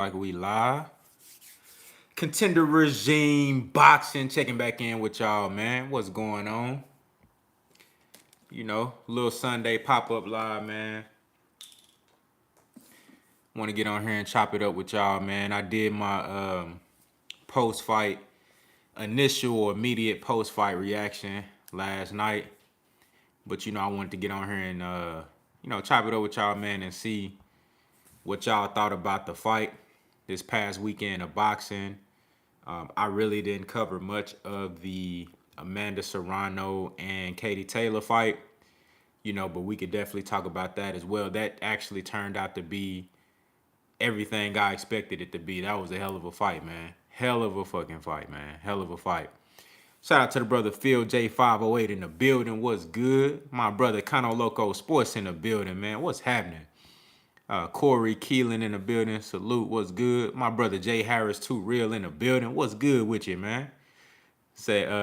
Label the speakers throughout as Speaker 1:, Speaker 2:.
Speaker 1: Like we live. Contender regime boxing checking back in with y'all, man. What's going on? Little Sunday pop-up live, man. Want to get on here and chop it up with y'all, man. I did my post-fight, initial or immediate post-fight reaction last night. But I wanted to get on here and chop it up with y'all, man, and see what y'all thought about the fight this past weekend of boxing. I really didn't cover much of the Amanda Serrano and Katie Taylor fight, but we could definitely talk about that as well. That actually turned out to be everything I expected it to be. That was a hell of a fight, man. Hell of a fucking fight, man. Hell of a fight. Shout out to the brother Phil J508 in the building. What's good? My brother Kano Loco Sports in the building, man. What's happening? Corey Keelan in the building. Salute. What's good? My brother Jay Harris, too real in the building. What's good with you, man?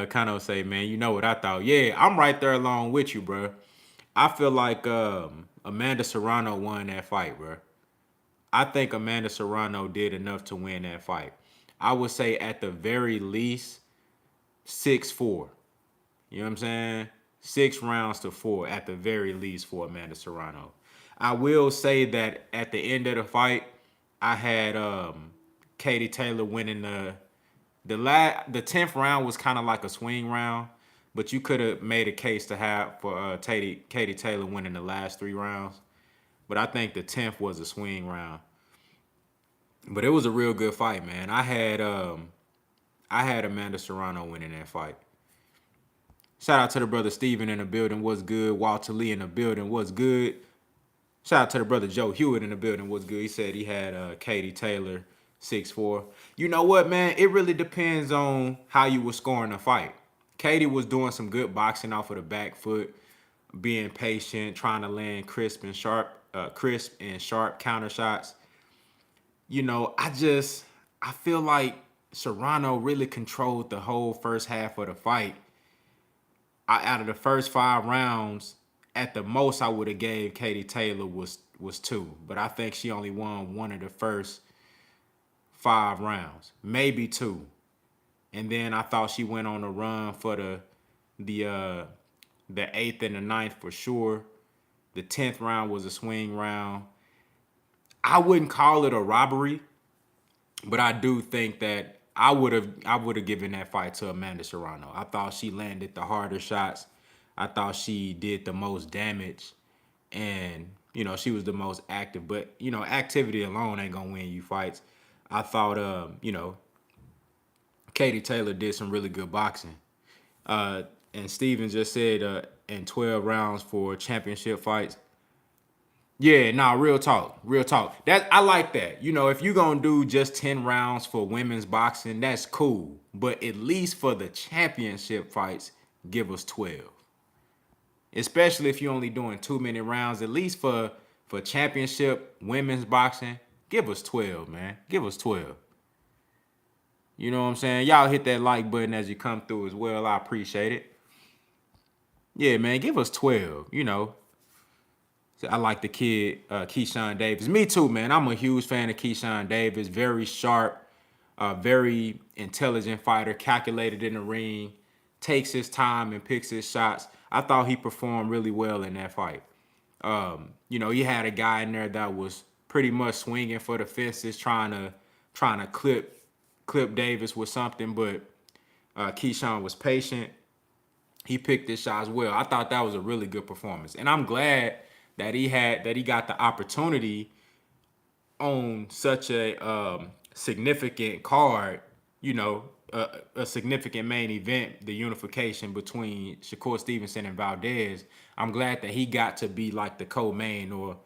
Speaker 1: Kano say, man, you know what I thought? Yeah, I'm right there along with you, bro. I feel like Amanda Serrano won that fight, bro. I think Amanda Serrano did enough to win that fight. I would say at the very least 6-4. You know what I'm saying? 6 rounds to 4 at the very least for Amanda Serrano. I will say that at the end of the fight, I had Katie Taylor winning the 10th round was kind of like a swing round, but you could have made a case to have for Katie Taylor winning the last 3 rounds. But I think the 10th was a swing round. But it was a real good fight, man. I had Amanda Serrano winning that fight. Shout out to the brother Steven in the building. What's good? Walter Lee in the building. What's good? Shout out to the brother Joe Hewitt in the building. What's good? He said he had Katie Taylor 6-4. You know what, man? It really depends on how you were scoring the fight. Katie was doing some good boxing off of the back foot, being patient, trying to land crisp and sharp counter shots. I feel like Serrano really controlled the whole first half of the fight. Out of the first 5 rounds, at the most I would have gave Katie Taylor was 2, but I think she only won one of the first 5 rounds, maybe 2, and then I thought she went on a run for the 8th and the 9th for sure. The 10th round was a swing round. I wouldn't call it a robbery, but I do think that I would have given that fight to Amanda Serrano. I thought she landed the harder shots. I thought she did the most damage, and she was the most active. But activity alone ain't gonna win you fights. I thought Katie Taylor did some really good boxing. And Steven just said in 12 rounds for championship fights. Yeah, nah, real talk. Real talk. That I like that. If you're gonna do just 10 rounds for women's boxing, that's cool. But at least for the championship fights, give us 12. Especially if you're only doing too many rounds. At least for championship women's boxing, give us 12, man. Give us 12. You know what I'm saying? Y'all hit that like button as you come through as well. I appreciate it. Yeah, man, give us 12, I like the kid, Keyshawn Davis. Me too, man. I'm a huge fan of Keyshawn Davis. Very sharp, very intelligent fighter, calculated in the ring, takes his time and picks his shots. I thought he performed really well in that fight. You had a guy in there that was pretty much swinging for the fences, trying to clip Davis with something, but Keyshawn was patient. He picked his shots well. I thought that was a really good performance, and I'm glad that he got the opportunity on such a significant card, a significant main event, the unification between Shakur Stevenson and Valdez. I'm glad that he got to be like the co-main or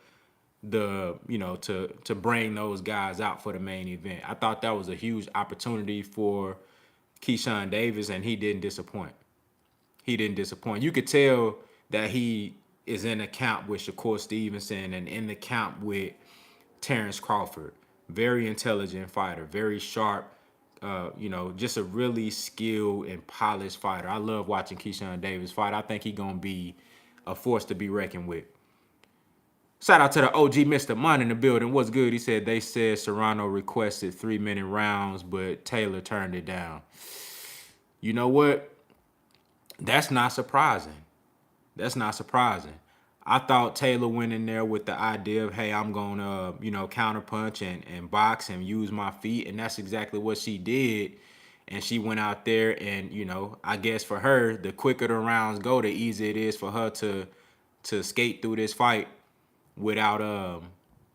Speaker 1: to bring those guys out for the main event. I thought that was a huge opportunity for Keyshawn Davis, and he didn't disappoint. You could tell that he is in the camp with Shakur Stevenson and in the camp with Terrence Crawford. Very intelligent fighter, very sharp, just a really skilled and polished fighter. I love watching Keyshawn Davis fight. I think he's going to be a force to be reckoned with. Shout out to the OG Mr. Munn in the building. What's good? He said they said Serrano requested 3-minute rounds, but Taylor turned it down. You know what? That's not surprising. That's not surprising. I thought Taylor went in there with the idea of, hey, I'm going to, counterpunch and box and use my feet. And that's exactly what she did. And she went out there and, I guess for her, the quicker the rounds go, the easier it is for her to skate through this fight without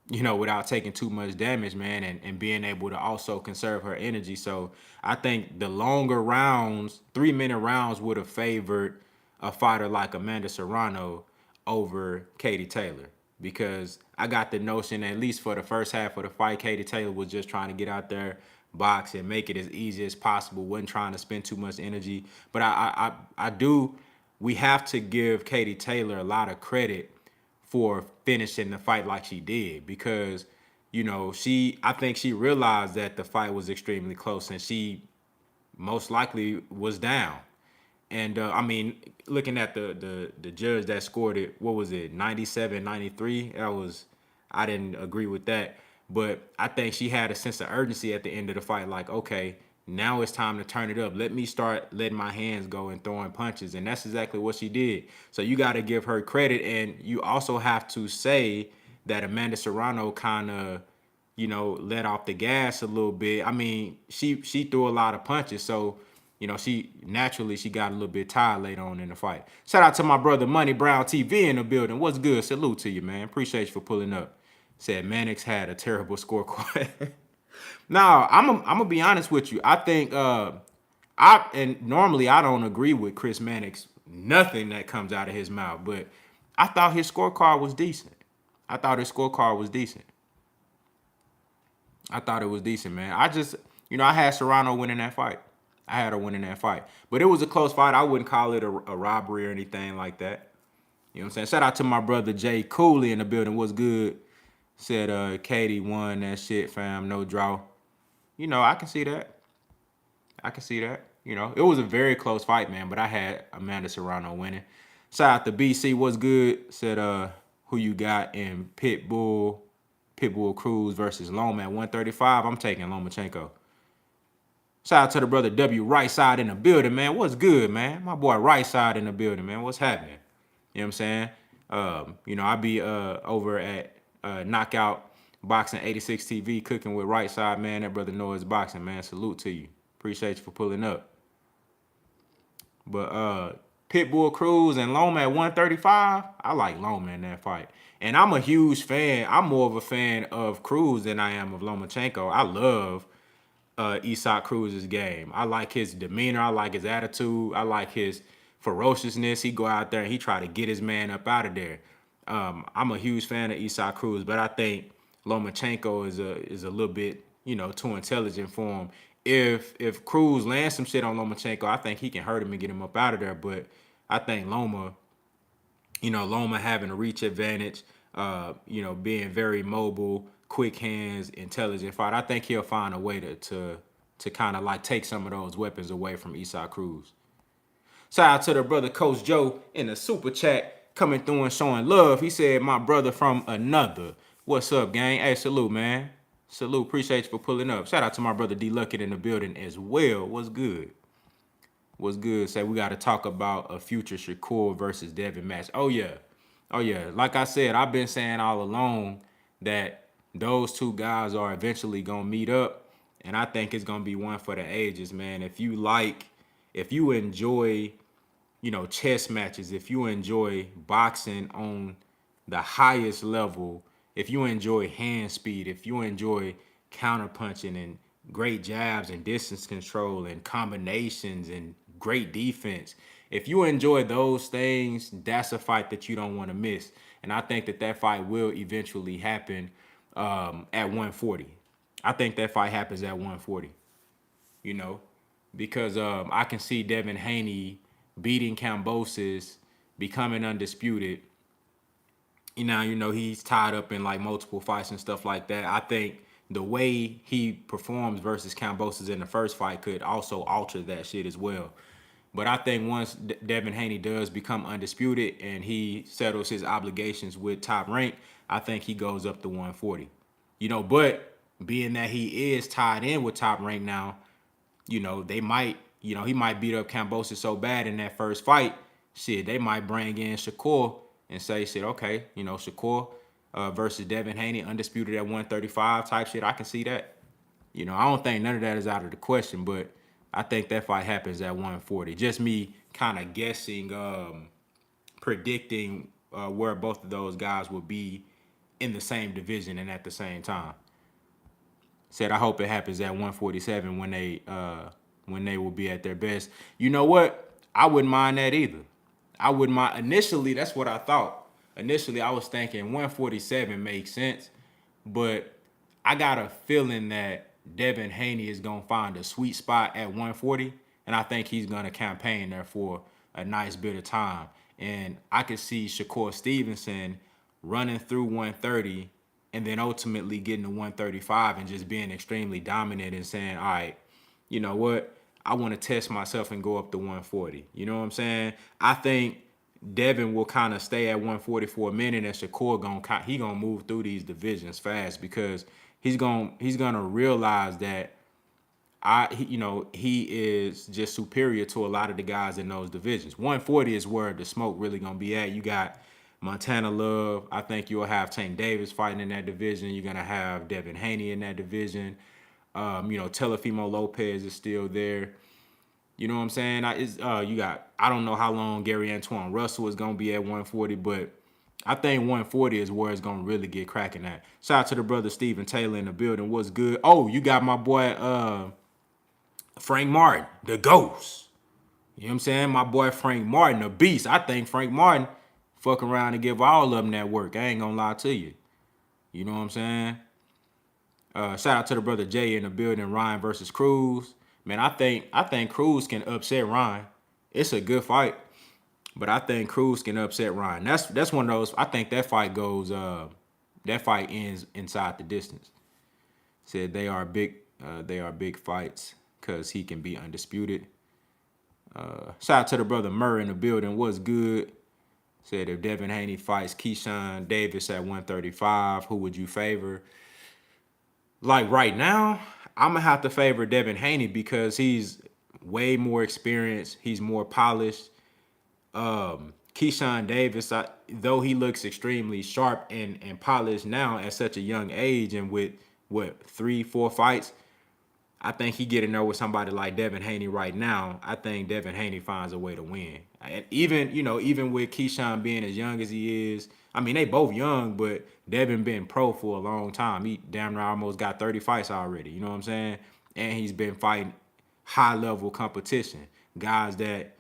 Speaker 1: without taking too much damage, man, and being able to also conserve her energy. So I think the longer rounds, 3-minute rounds, would have favored a fighter like Amanda Serrano over Katie Taylor, because I got the notion, at least for the first half of the fight, Katie Taylor was just trying to get out there, box, and make it as easy as possible. Wasn't trying to spend too much energy. But we have to give Katie Taylor a lot of credit for finishing the fight like she did, because I think she realized that the fight was extremely close and she most likely was down. And looking at the judge that scored it, what was it, 97-93? I didn't agree with that. But I think she had a sense of urgency at the end of the fight, like, okay, now it's time to turn it up. Let me start letting my hands go and throwing punches. And that's exactly what she did. So you got to give her credit. And you also have to say that Amanda Serrano kind of, let off the gas a little bit. I mean, she threw a lot of punches. So, she got a little bit tired later on in the fight. Shout out to my brother Money Brown TV in the building. What's good? Salute to you, man. Appreciate you for pulling up. Said Mannix had a terrible scorecard. Now, I'm gonna be honest with you. I think normally I don't agree with Chris Mannix, nothing that comes out of his mouth, but I thought his scorecard was decent. I thought it was decent, man. I just, I had Serrano winning that fight. I had her winning that fight. But it was a close fight. I wouldn't call it a robbery or anything like that. You know what I'm saying? Shout out to my brother Jay Cooley in the building. What's good? Said Katie won that shit, fam. No draw. I can see that. It was a very close fight, man. But I had Amanda Serrano winning. Shout out to BC. What's good? Said who you got in Pitbull Cruz versus Loma at 135. I'm taking Lomachenko. Shout out to the brother W Right Side in the building, man. What's good, man? My boy Right Side in the building, man. What's happening? You know what I'm saying? I be over at Knockout Boxing 86 TV cooking with Right Side, man. That brother knows boxing, man. Salute to you. Appreciate you for pulling up. But Pitbull Cruz and Loma at 135, I like Loma in that fight. And I'm a huge fan. I'm more of a fan of Cruz than I am of Lomachenko. I love Isak Cruz's game. I like his demeanor. I like his attitude. I like his ferociousness. He go out there and he try to get his man up out of there. I'm a huge fan of Isak Cruz, but I think Lomachenko is a little bit, too intelligent for him. If Cruz lands some shit on Lomachenko, I think he can hurt him and get him up out of there. But I think Loma having a reach advantage, being very mobile, quick hands, intelligent fight. I think he'll find a way to kind of like take some of those weapons away from Isak Cruz. Shout out to the brother Coach Joe in the super chat coming through and showing love. He said, my brother from another. What's up, gang? Hey, salute, man. Salute. Appreciate you for pulling up. Shout out to my brother D Luckett in the building as well. What's good? What's good? Say we got to talk about a future Shakur versus Devin match. Oh, yeah. Like I said, I've been saying all along that those two guys are eventually going to meet up. And I think it's going to be one for the ages, man. If you enjoy, chess matches, if you enjoy boxing on the highest level, if you enjoy hand speed, if you enjoy counterpunching and great jabs and distance control and combinations and great defense, if you enjoy those things, that's a fight that you don't want to miss. And I think that fight will eventually happen at 140. I think that fight happens at 140, because I can see Devin Haney beating Kambosos, becoming undisputed. He's tied up in like multiple fights and stuff like that. I think the way he performs versus Kambosos in the first fight could also alter that shit as well. But I think once Devin Haney does become undisputed and he settles his obligations with Top Rank, I think he goes up to 140. But being that he is tied in with Top Rank now, they might, he might beat up Kambosos so bad in that first fight. Shit, they might bring in Shakur and say, shit, okay, Shakur versus Devin Haney, undisputed at 135 type shit. I can see that. I don't think none of that is out of the question, but I think that fight happens at 140. Just me kind of guessing, predicting where both of those guys will be in the same division and at the same time. Said I hope it happens at 147 when they will be at their best. You know what? I wouldn't mind that either. I wouldn't mind. Initially, that's what I thought. Initially, I was thinking 147 makes sense, but I got a feeling that Devin Haney is gonna find a sweet spot at 140, and I think he's gonna campaign there for a nice bit of time. And I could see Shakur Stevenson running through 130 and then ultimately getting to 135 and just being extremely dominant and saying, all right, you know what? I want to test myself and go up to 140. You know what I'm saying? I think Devin will kind of stay at 140 for a minute, and Shakur gonna move through these divisions fast because he's gonna realize that he is just superior to a lot of the guys in those divisions. 140 is where the smoke really gonna be at. You got Montana Love. I think you'll have Tank Davis fighting in that division. You're gonna have Devin Haney in that division. Telefimo Lopez is still there. You know what I'm saying? I don't know how long Gary Antoine Russell is gonna be at 140, but I think 140 is where it's gonna really get cracking at. Shout out to the brother Steven Taylor in the building. What's good? Oh, you got my boy Frank Martin, the ghost. You know what I'm saying? My boy Frank Martin, the beast. I think Frank Martin fuck around and give all of them that work. I ain't gonna lie to you. You know what I'm saying? Shout out to the brother Jay in the building. Ryan versus Cruz. Man, I think Cruz can upset Ryan. It's a good fight, but I think Cruz can upset Ryan. That's one of those. I think that fight goes. That fight ends inside the distance. Said they are big. They are big fights because he can be undisputed. Shout out to the brother Murray in the building. What's good? Said if Devin Haney fights Keyshawn Davis at 135, who would you favor? Like right now, I'm gonna have to favor Devin Haney because he's way more experienced. He's more polished. Keyshawn Davis, though he looks extremely sharp and polished now at such a young age and with 3-4 fights, I think he get in there with somebody like Devin Haney right now. I think Devin Haney finds a way to win. And even with Keyshawn being as young as he is, I mean, they both young, but Devin been pro for a long time. He damn near almost got 30 fights already. You know what I'm saying? And he's been fighting high-level competition. Guys that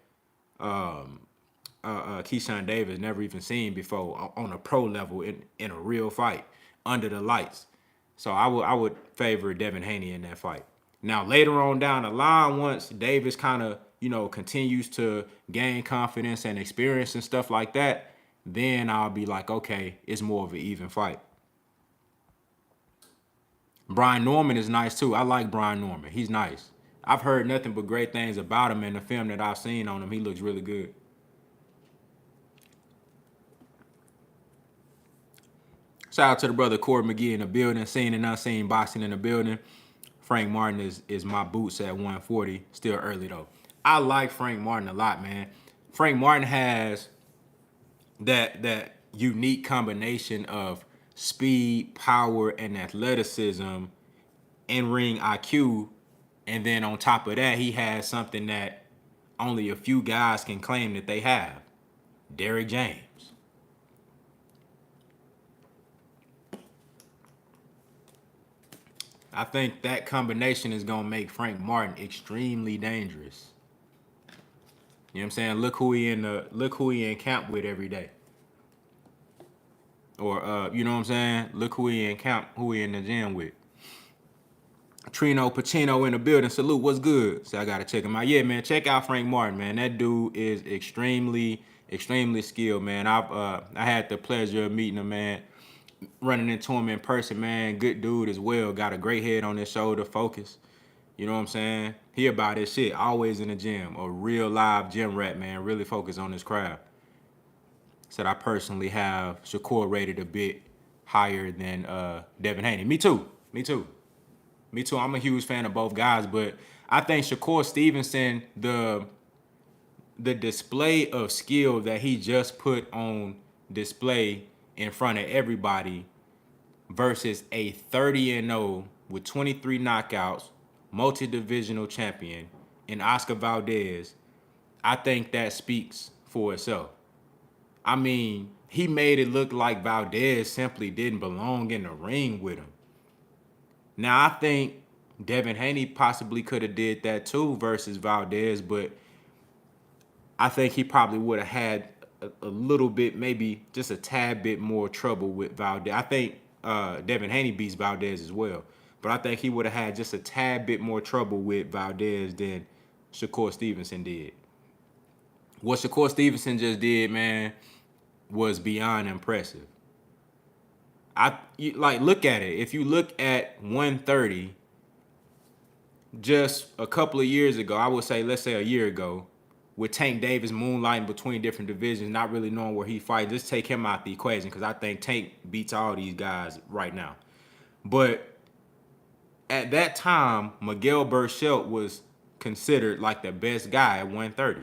Speaker 1: Keyshawn Davis never even seen before on a pro level in a real fight under the lights. So I would favor Devin Haney in that fight. Now later on down the line, once Davis kind of continues to gain confidence and experience and stuff like that, then I'll be like, okay, it's more of an even fight. Brian Norman is nice too. I like Brian Norman. He's nice. I've heard nothing but great things about him in the film that I've seen on him. He looks really good. Shout out to the brother Corey McGee in the building. Seen and unseen boxing in the building. Frank Martin is my boots at 140. Still early though. I like Frank Martin a lot, man. Frank Martin has that unique combination of speed, power, and athleticism, in-ring IQ, and then on top of that, he has something that only a few guys can claim that they have. Derrick James. I think that combination is gonna make Frank Martin extremely dangerous. You know what I'm saying? Look who he in camp with every day. Or you know what I'm saying? Look who he in camp, who he in the gym with. Trino Pacino in the building. Salute, what's good? So I gotta check him out. Yeah, man, check out Frank Martin, man. That dude is extremely skilled, man. I had the pleasure of meeting him, man. Running into him in person, man. Good dude as well. Got a great head on his shoulder, focus. You know what I'm saying? He about his shit. Always in the gym. A real live gym rat, man. Really focused on his craft. Said I personally have Shakur rated a bit higher than Devin Haney. Me too. Me too. Me too. I'm a huge fan of both guys, but I think Shakur Stevenson, the display of skill that he just put on display in front of everybody versus a 30-0 with 23 knockouts, multi-divisional champion, and Oscar Valdez, I think that speaks for itself. I mean, he made it look like Valdez simply didn't belong in the ring with him. Now, I think Devin Haney possibly could have did that too versus Valdez, but I think he probably would have had a little bit, maybe just a tad bit more trouble with Valdez. I think Devin Haney beats Valdez as well, but I think he would have had just a tad bit more trouble with Valdez than Shakur Stevenson did. What Shakur Stevenson just did, man, was beyond impressive. Look at it. If you look at 130, just a couple of years ago, I would say, let's say a year ago, with Tank Davis moonlighting between different divisions, not really knowing where he fights, just take him out the equation because I think Tank beats all these guys right now. But at that time, Miguel Burchelt was considered like the best guy at 130.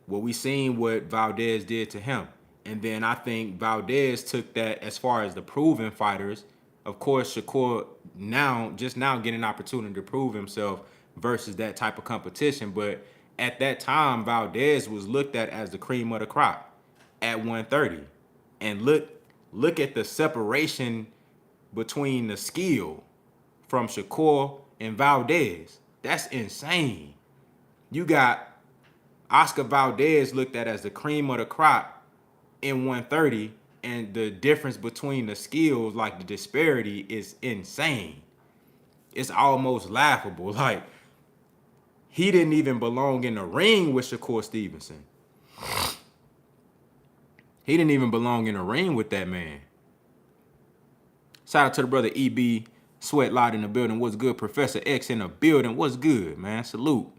Speaker 1: Well, we seen what Valdez did to him. And then I think Valdez took that as far as the proven fighters. Of course, Shakur just now getting an opportunity to prove himself versus that type of competition. But at that time, Valdez was looked at as the cream of the crop at 130. And look at the separation between the skill from Shakur and Valdez. That's insane. You got Oscar Valdez looked at as the cream of the crop in 130, and the difference between the skills, like the disparity, is insane. It's almost laughable. Like, he didn't even belong in the ring with Shakur Stevenson. He didn't even belong in the ring with that man. Shout out to the brother EB Sweat Lot in the building. What's good? Professor X in the building. What's good, man? Salute.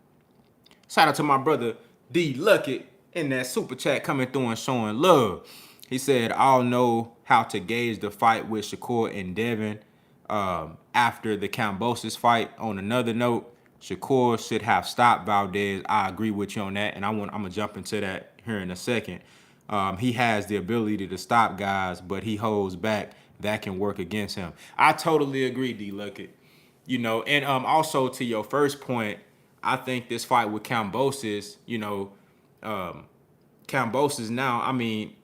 Speaker 1: Shout out to my brother D Luckett in that super chat coming through and showing love. He said, I'll know how to gauge the fight with Shakur and Devin after the Kambosos fight. On another note, Shakur should have stopped Valdez. I agree with you on that, and I'm gonna jump into that here in a second. He has the ability to stop guys, but he holds back. That can work against him. I totally agree, D Luckett. You know, and also to your first point, I think this fight with Kambosos, Kambosos now, I mean,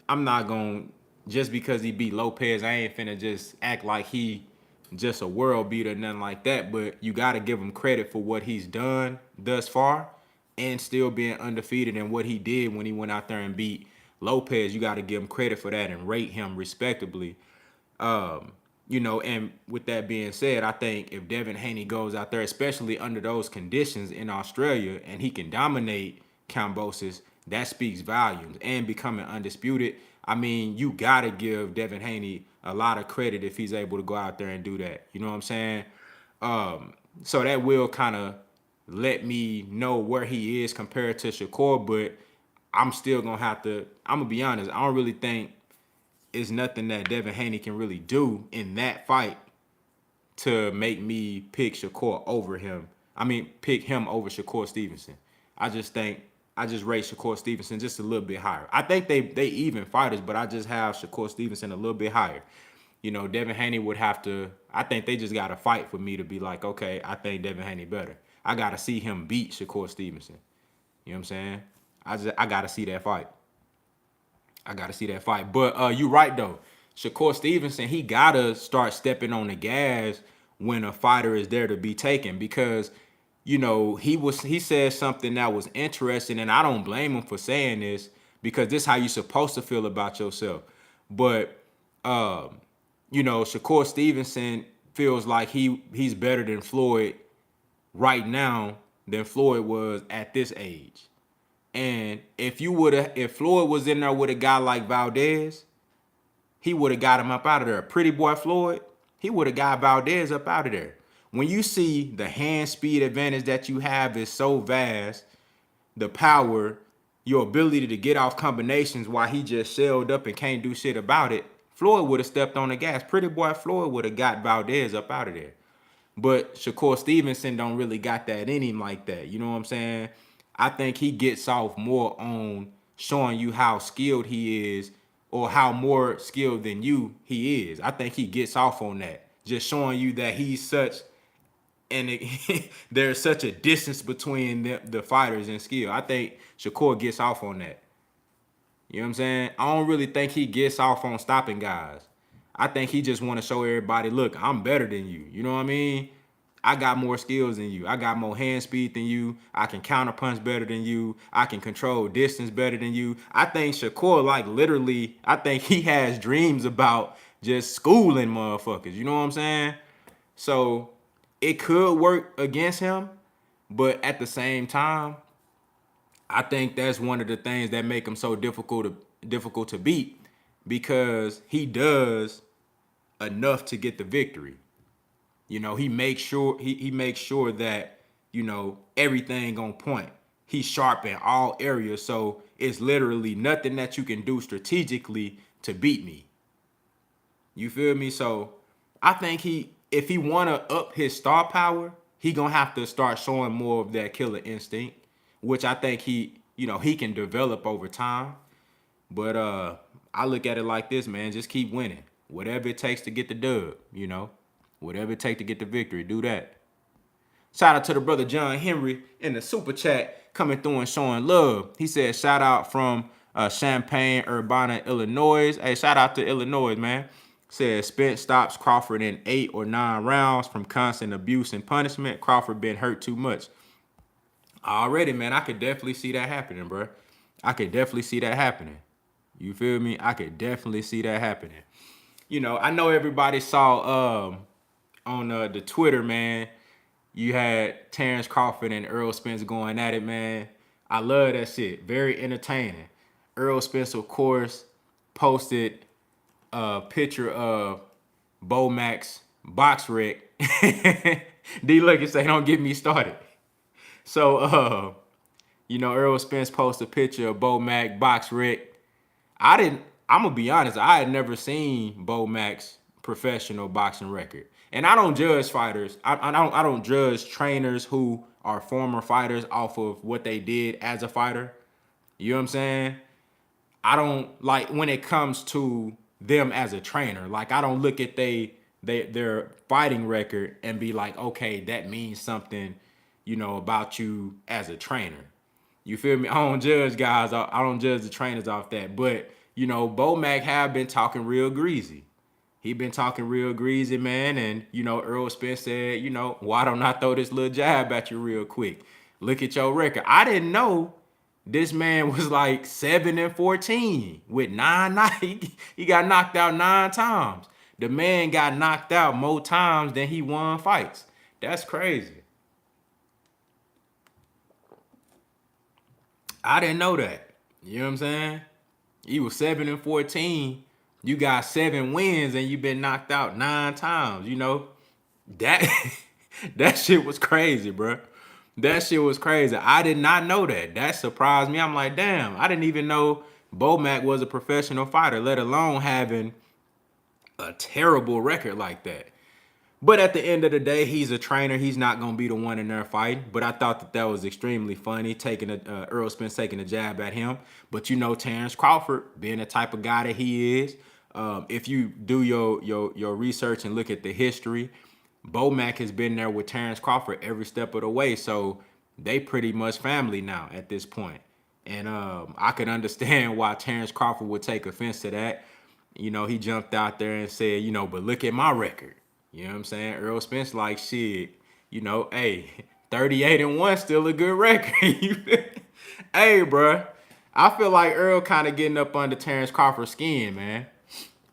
Speaker 1: I'm not going to, just because he beat Lopez, I ain't finna just act like he just a world beater or nothing like that, but you got to give him credit for what he's done thus far and still being undefeated, and what he did when he went out there and beat Lopez. You got to give him credit for that and rate him respectably. And with that being said, I think if Devin Haney goes out there, especially under those conditions in Australia, and he can dominate Kambosos, that speaks volumes. And becoming undisputed, I mean, you got to give Devin Haney a lot of credit if he's able to go out there and do that. You know what I'm saying? So that will kind of let me know where he is compared to Shakur, but I'm still going to have to, I'm going to be honest, I don't really think it's nothing that Devin Haney can really do in that fight to make me pick Shakur over him. I mean, pick him over Shakur Stevenson. I just rate Shakur Stevenson just a little bit higher. I think they even fighters, but I just have Shakur Stevenson a little bit higher. You know, Devin Haney would have to, I think they just got to fight for me to be like, okay, I think Devin Haney better. I got to see him beat Shakur Stevenson. You know what I'm saying? I got to see that fight. But you're right, though. Shakur Stevenson, he got to start stepping on the gas when a fighter is there to be taken, because, you know, he said something that was interesting, and I don't blame him for saying this, because this is how you're supposed to feel about yourself. But, Shakur Stevenson feels like he's better than Floyd right now than Floyd was at this age. And if Floyd was in there with a guy like Valdez, he would have got him up out of there. Pretty boy Floyd, he would have got Valdez up out of there. When you see the hand speed advantage that you have is so vast, the power, your ability to get off combinations while he just shelled up and can't do shit about it, Floyd would have stepped on the gas. Pretty boy Floyd would have got Valdez up out of there. But Shakur Stevenson don't really got that in him like that. You know what I'm saying? I think he gets off more on showing you how skilled he is or how more skilled than you he is. I think he gets off on that. Just showing you that he's such and there's such a distance between the fighters in skill. I think Shakur gets off on that. You know what I'm saying? I don't really think he gets off on stopping guys. I think he just want to show everybody, look, I'm better than you. You know what I mean? I got more skills than you. I got more hand speed than you. I can counterpunch better than you. I can control distance better than you. I think Shakur, like literally, I think he has dreams about just schooling motherfuckers. You know what I'm saying? So it could work against him, but at the same time, I think that's one of the things that make him so difficult to beat because he does enough to get the victory. You know, he makes sure he makes sure that, you know, everything on point. He's sharp in all areas, so it's literally nothing that you can do strategically to beat me. You feel me? So I think if he wanna up his star power, he gonna have to start showing more of that killer instinct, which I think he can develop over time. But I look at it like this, man. Just keep winning. Whatever it takes to get the dub, you know. Whatever it takes to get the victory, do that. Shout out to the brother John Henry in the super chat coming through and showing love. He said, shout out from Champaign, Urbana, Illinois. Hey, shout out to Illinois, man. Said Spence stops Crawford in 8 or 9 rounds from constant abuse and punishment. Crawford been hurt too much. Already, man, I could definitely see that happening, bro. I could definitely see that happening. You feel me? I could definitely see that happening. You know, I know everybody saw on the Twitter, man, you had Terrence Crawford and Errol Spence going at it, man. I love that shit. Very entertaining. Errol Spence, of course, posted a picture of Bo Mac's box wreck. D look and say, don't get me started. So, Errol Spence posted a picture of Bo Mac box wreck. I'm gonna be honest, I had never seen Bo Mac's professional boxing record. And I don't judge fighters. I don't judge trainers who are former fighters off of what they did as a fighter. You know what I'm saying? I don't like when it comes to them as a trainer. Like I don't look at their fighting record and be like, okay, that means something, about you as a trainer. You feel me? I don't judge guys. I don't judge the trainers off that. But, Bo Mac have been talking real greasy. He been talking real greasy, man. And, Earl Spence said, why don't I throw this little jab at you real quick? Look at your record. I didn't know this man was like 7-14 with 9 nights. He got knocked out 9 times. The man got knocked out more times than he won fights. That's crazy. I didn't know that. You know what I'm saying? He was 7-14. You got 7 wins and you've been knocked out 9 times. That shit was crazy, bro. That shit was crazy. I did not know that. That surprised me. I'm like, damn, I didn't even know Bo Mac was a professional fighter, let alone having a terrible record like that. But at the end of the day, he's a trainer. He's not going to be the one in there fighting. But I thought that was extremely funny, Earl Spence taking a jab at him. But Terrence Crawford, being the type of guy that he is, if you do your research and look at the history, Bo Mac has been there with Terrence Crawford every step of the way. So they pretty much family now at this point. And I could understand why Terrence Crawford would take offense to that. He jumped out there and said, but look at my record. You know what I'm saying? Earl Spence like, shit, hey, 38-1 still a good record. Hey, bro, I feel like Earl kind of getting up under Terrence Crawford's skin, man.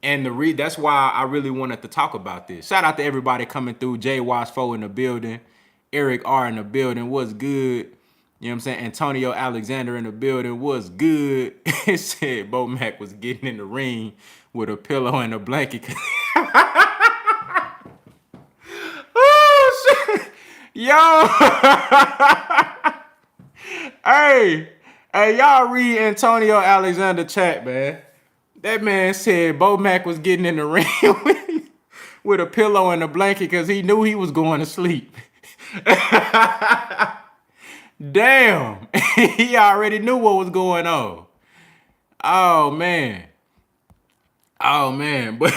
Speaker 1: And that's why I really wanted to talk about this. Shout out to everybody coming through. Jay Watchfo in the building. Eric R in the building. What's good? You know what I'm saying? Antonio Alexander in the building. What's good? It said Bo Mac was getting in the ring with a pillow and a blanket. Yo, hey, y'all read Antonio Alexander chat, man. That man said Bo Mac was getting in the ring with a pillow and a blanket because he knew he was going to sleep. Damn. He already knew what was going on. Oh, man. Oh, man. But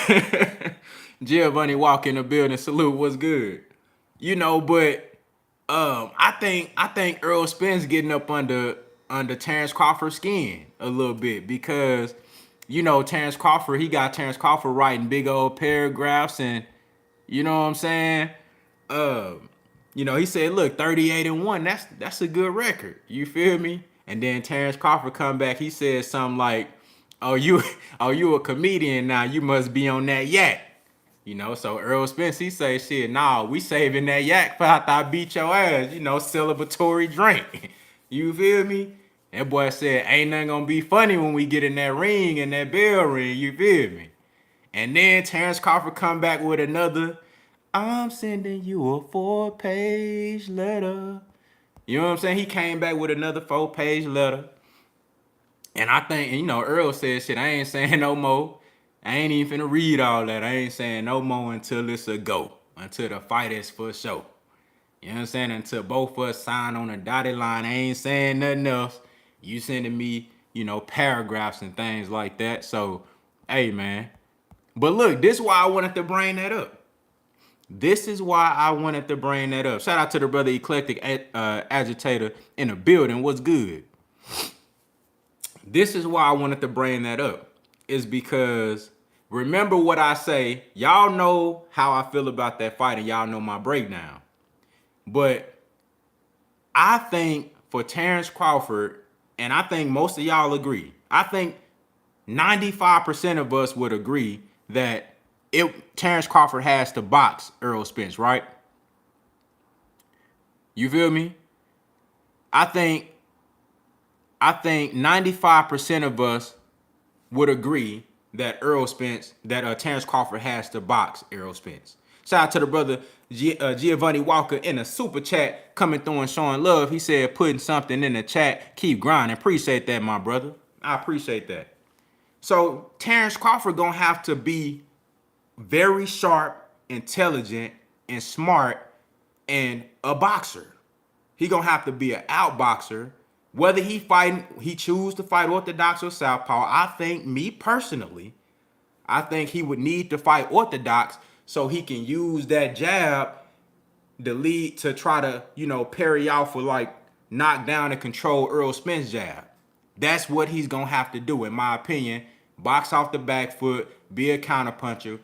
Speaker 1: Giovanni walk in the building, salute, what's good? You know, but I think Earl Spence getting up under Terrence Crawford's skin a little bit because you know Terrence Crawford, he got Terrence Crawford writing big old paragraphs and you know what I'm saying? You know, he said, look, 38-1, that's a good record. You feel me? And then Terrence Crawford come back, he said something like, oh, you a comedian now, you must be on that yak. You know, so Earl Spence, he say, shit, nah, we saving that yak for after I beat your ass, you know, celebratory drink. You feel me? That boy said, ain't nothing gonna be funny when we get in that ring and that bell ring, you feel me? And then Terrence Crawford come back with another, I'm sending you a 4-page letter. You know what I'm saying? He came back with another 4-page letter. And I think, you know, Earl said, shit, I ain't saying no more. I ain't even finna read all that. I ain't saying no more until it's a go. Until the fight is for show. You know what I'm saying? Until both of us sign on a dotted line. I ain't saying nothing else. You sending me, you know, paragraphs and things like that. So, hey, man. But look, this is why I wanted to bring that up. This is why I wanted to bring that up. Shout out to the brother Eclectic Agitator in the building. What's good? This is why I wanted to bring that up. Is because remember what I say. Y'all know how I feel about that fight and y'all know my breakdown. But I think for Terrence Crawford, and I think most of y'all agree, I think 95% of us would agree that Terrence Crawford has to box Earl Spence, right? You feel me? I think 95% of us would agree that Terrence Crawford has to box Errol Spence. Shout out to the brother Giovanni Walker in a super chat coming through and showing love. He said putting something in the chat. Keep grinding. Appreciate that, my brother. I appreciate that. So Terrence Crawford gonna have to be very sharp, intelligent, and smart, and a boxer. He gonna have to be an outboxer. Whether he choose to fight orthodox or southpaw, I think, me personally, I think he would need to fight orthodox so he can use that jab to lead to try to, you know, parry off or like knock down and control Earl Spence jab. That's what he's gonna have to do, in my opinion. Box off the back foot, be a counterpuncher,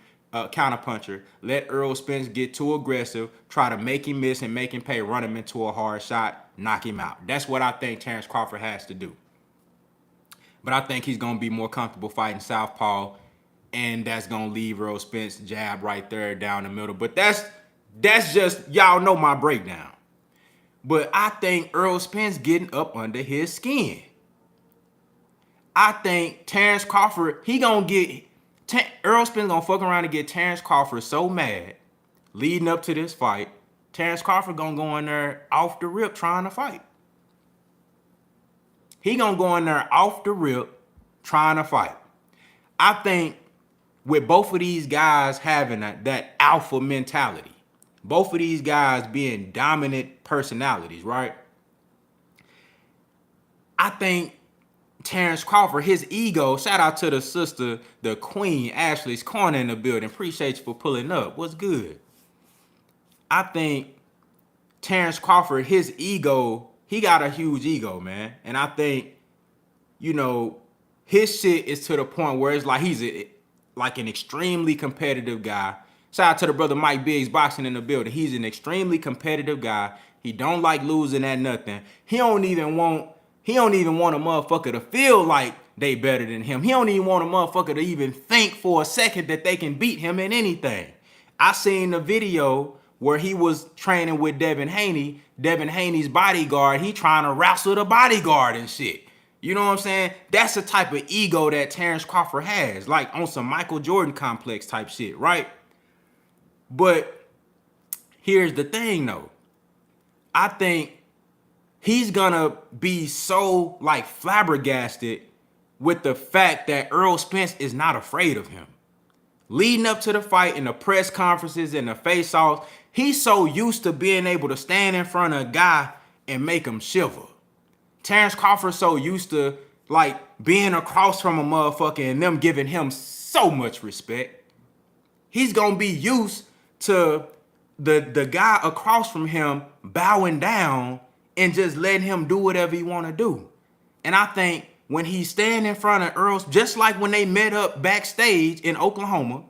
Speaker 1: let Earl Spence get too aggressive, try to make him miss and make him pay, run him into a hard shot, knock him out. That's what I think Terrence Crawford has to do. But I think he's going to be more comfortable fighting southpaw, and that's going to leave Earl Spence jab right there down the middle. But that's just, y'all know my breakdown. But I think Earl Spence getting up under his skin. I think Terrence Crawford, Earl Spence gonna fuck around and get Terrence Crawford so mad leading up to this fight. Terrence Crawford gonna go in there off the rip trying to fight. He gonna go in there off the rip trying to fight. I think with both of these guys having that alpha mentality, both of these guys being dominant personalities, right? I think Terrence Crawford, his ego, shout out to the sister, the queen, Ashley's Corner in the building. Appreciate you for pulling up. What's good? I think Terrence Crawford, his ego, he got a huge ego, man. And I think, you know, his shit is to the point where it's like he's like an extremely competitive guy. Shout out to the brother Mike Biggs boxing in the building. He's an extremely competitive guy. He don't like losing at nothing. He don't even want a motherfucker to feel like they better than him. He don't even want a motherfucker to even think for a second that they can beat him in anything. I seen the video where he was training with Devin Haney. Devin Haney's bodyguard, he trying to wrestle the bodyguard and shit. You know what I'm saying? That's the type of ego that Terrence Crawford has, like on some Michael Jordan complex type shit, right? But here's the thing though. I think he's gonna be so like flabbergasted with the fact that Errol Spence is not afraid of him. Leading up to the fight in the press conferences and the face-offs, he's so used to being able to stand in front of a guy and make him shiver. Terrence Crawford's so used to like being across from a motherfucker and them giving him so much respect. He's gonna be used to the guy across from him bowing down and just letting him do whatever he wanna do. And I think when he's standing in front of Earl, just like when they met up backstage in Oklahoma,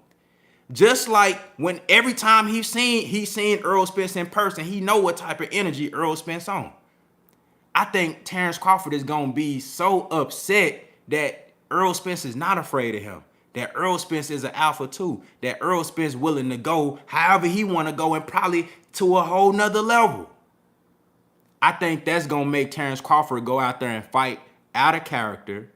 Speaker 1: just like when every time he's seen Errol Spence in person, he know what type of energy Errol Spence on. I think Terrence Crawford is gonna be so upset that Errol Spence is not afraid of him. That Errol Spence is an alpha too. That Errol Spence willing to go however he want to go and probably to a whole nother level. I think that's gonna make Terrence Crawford go out there and fight out of character.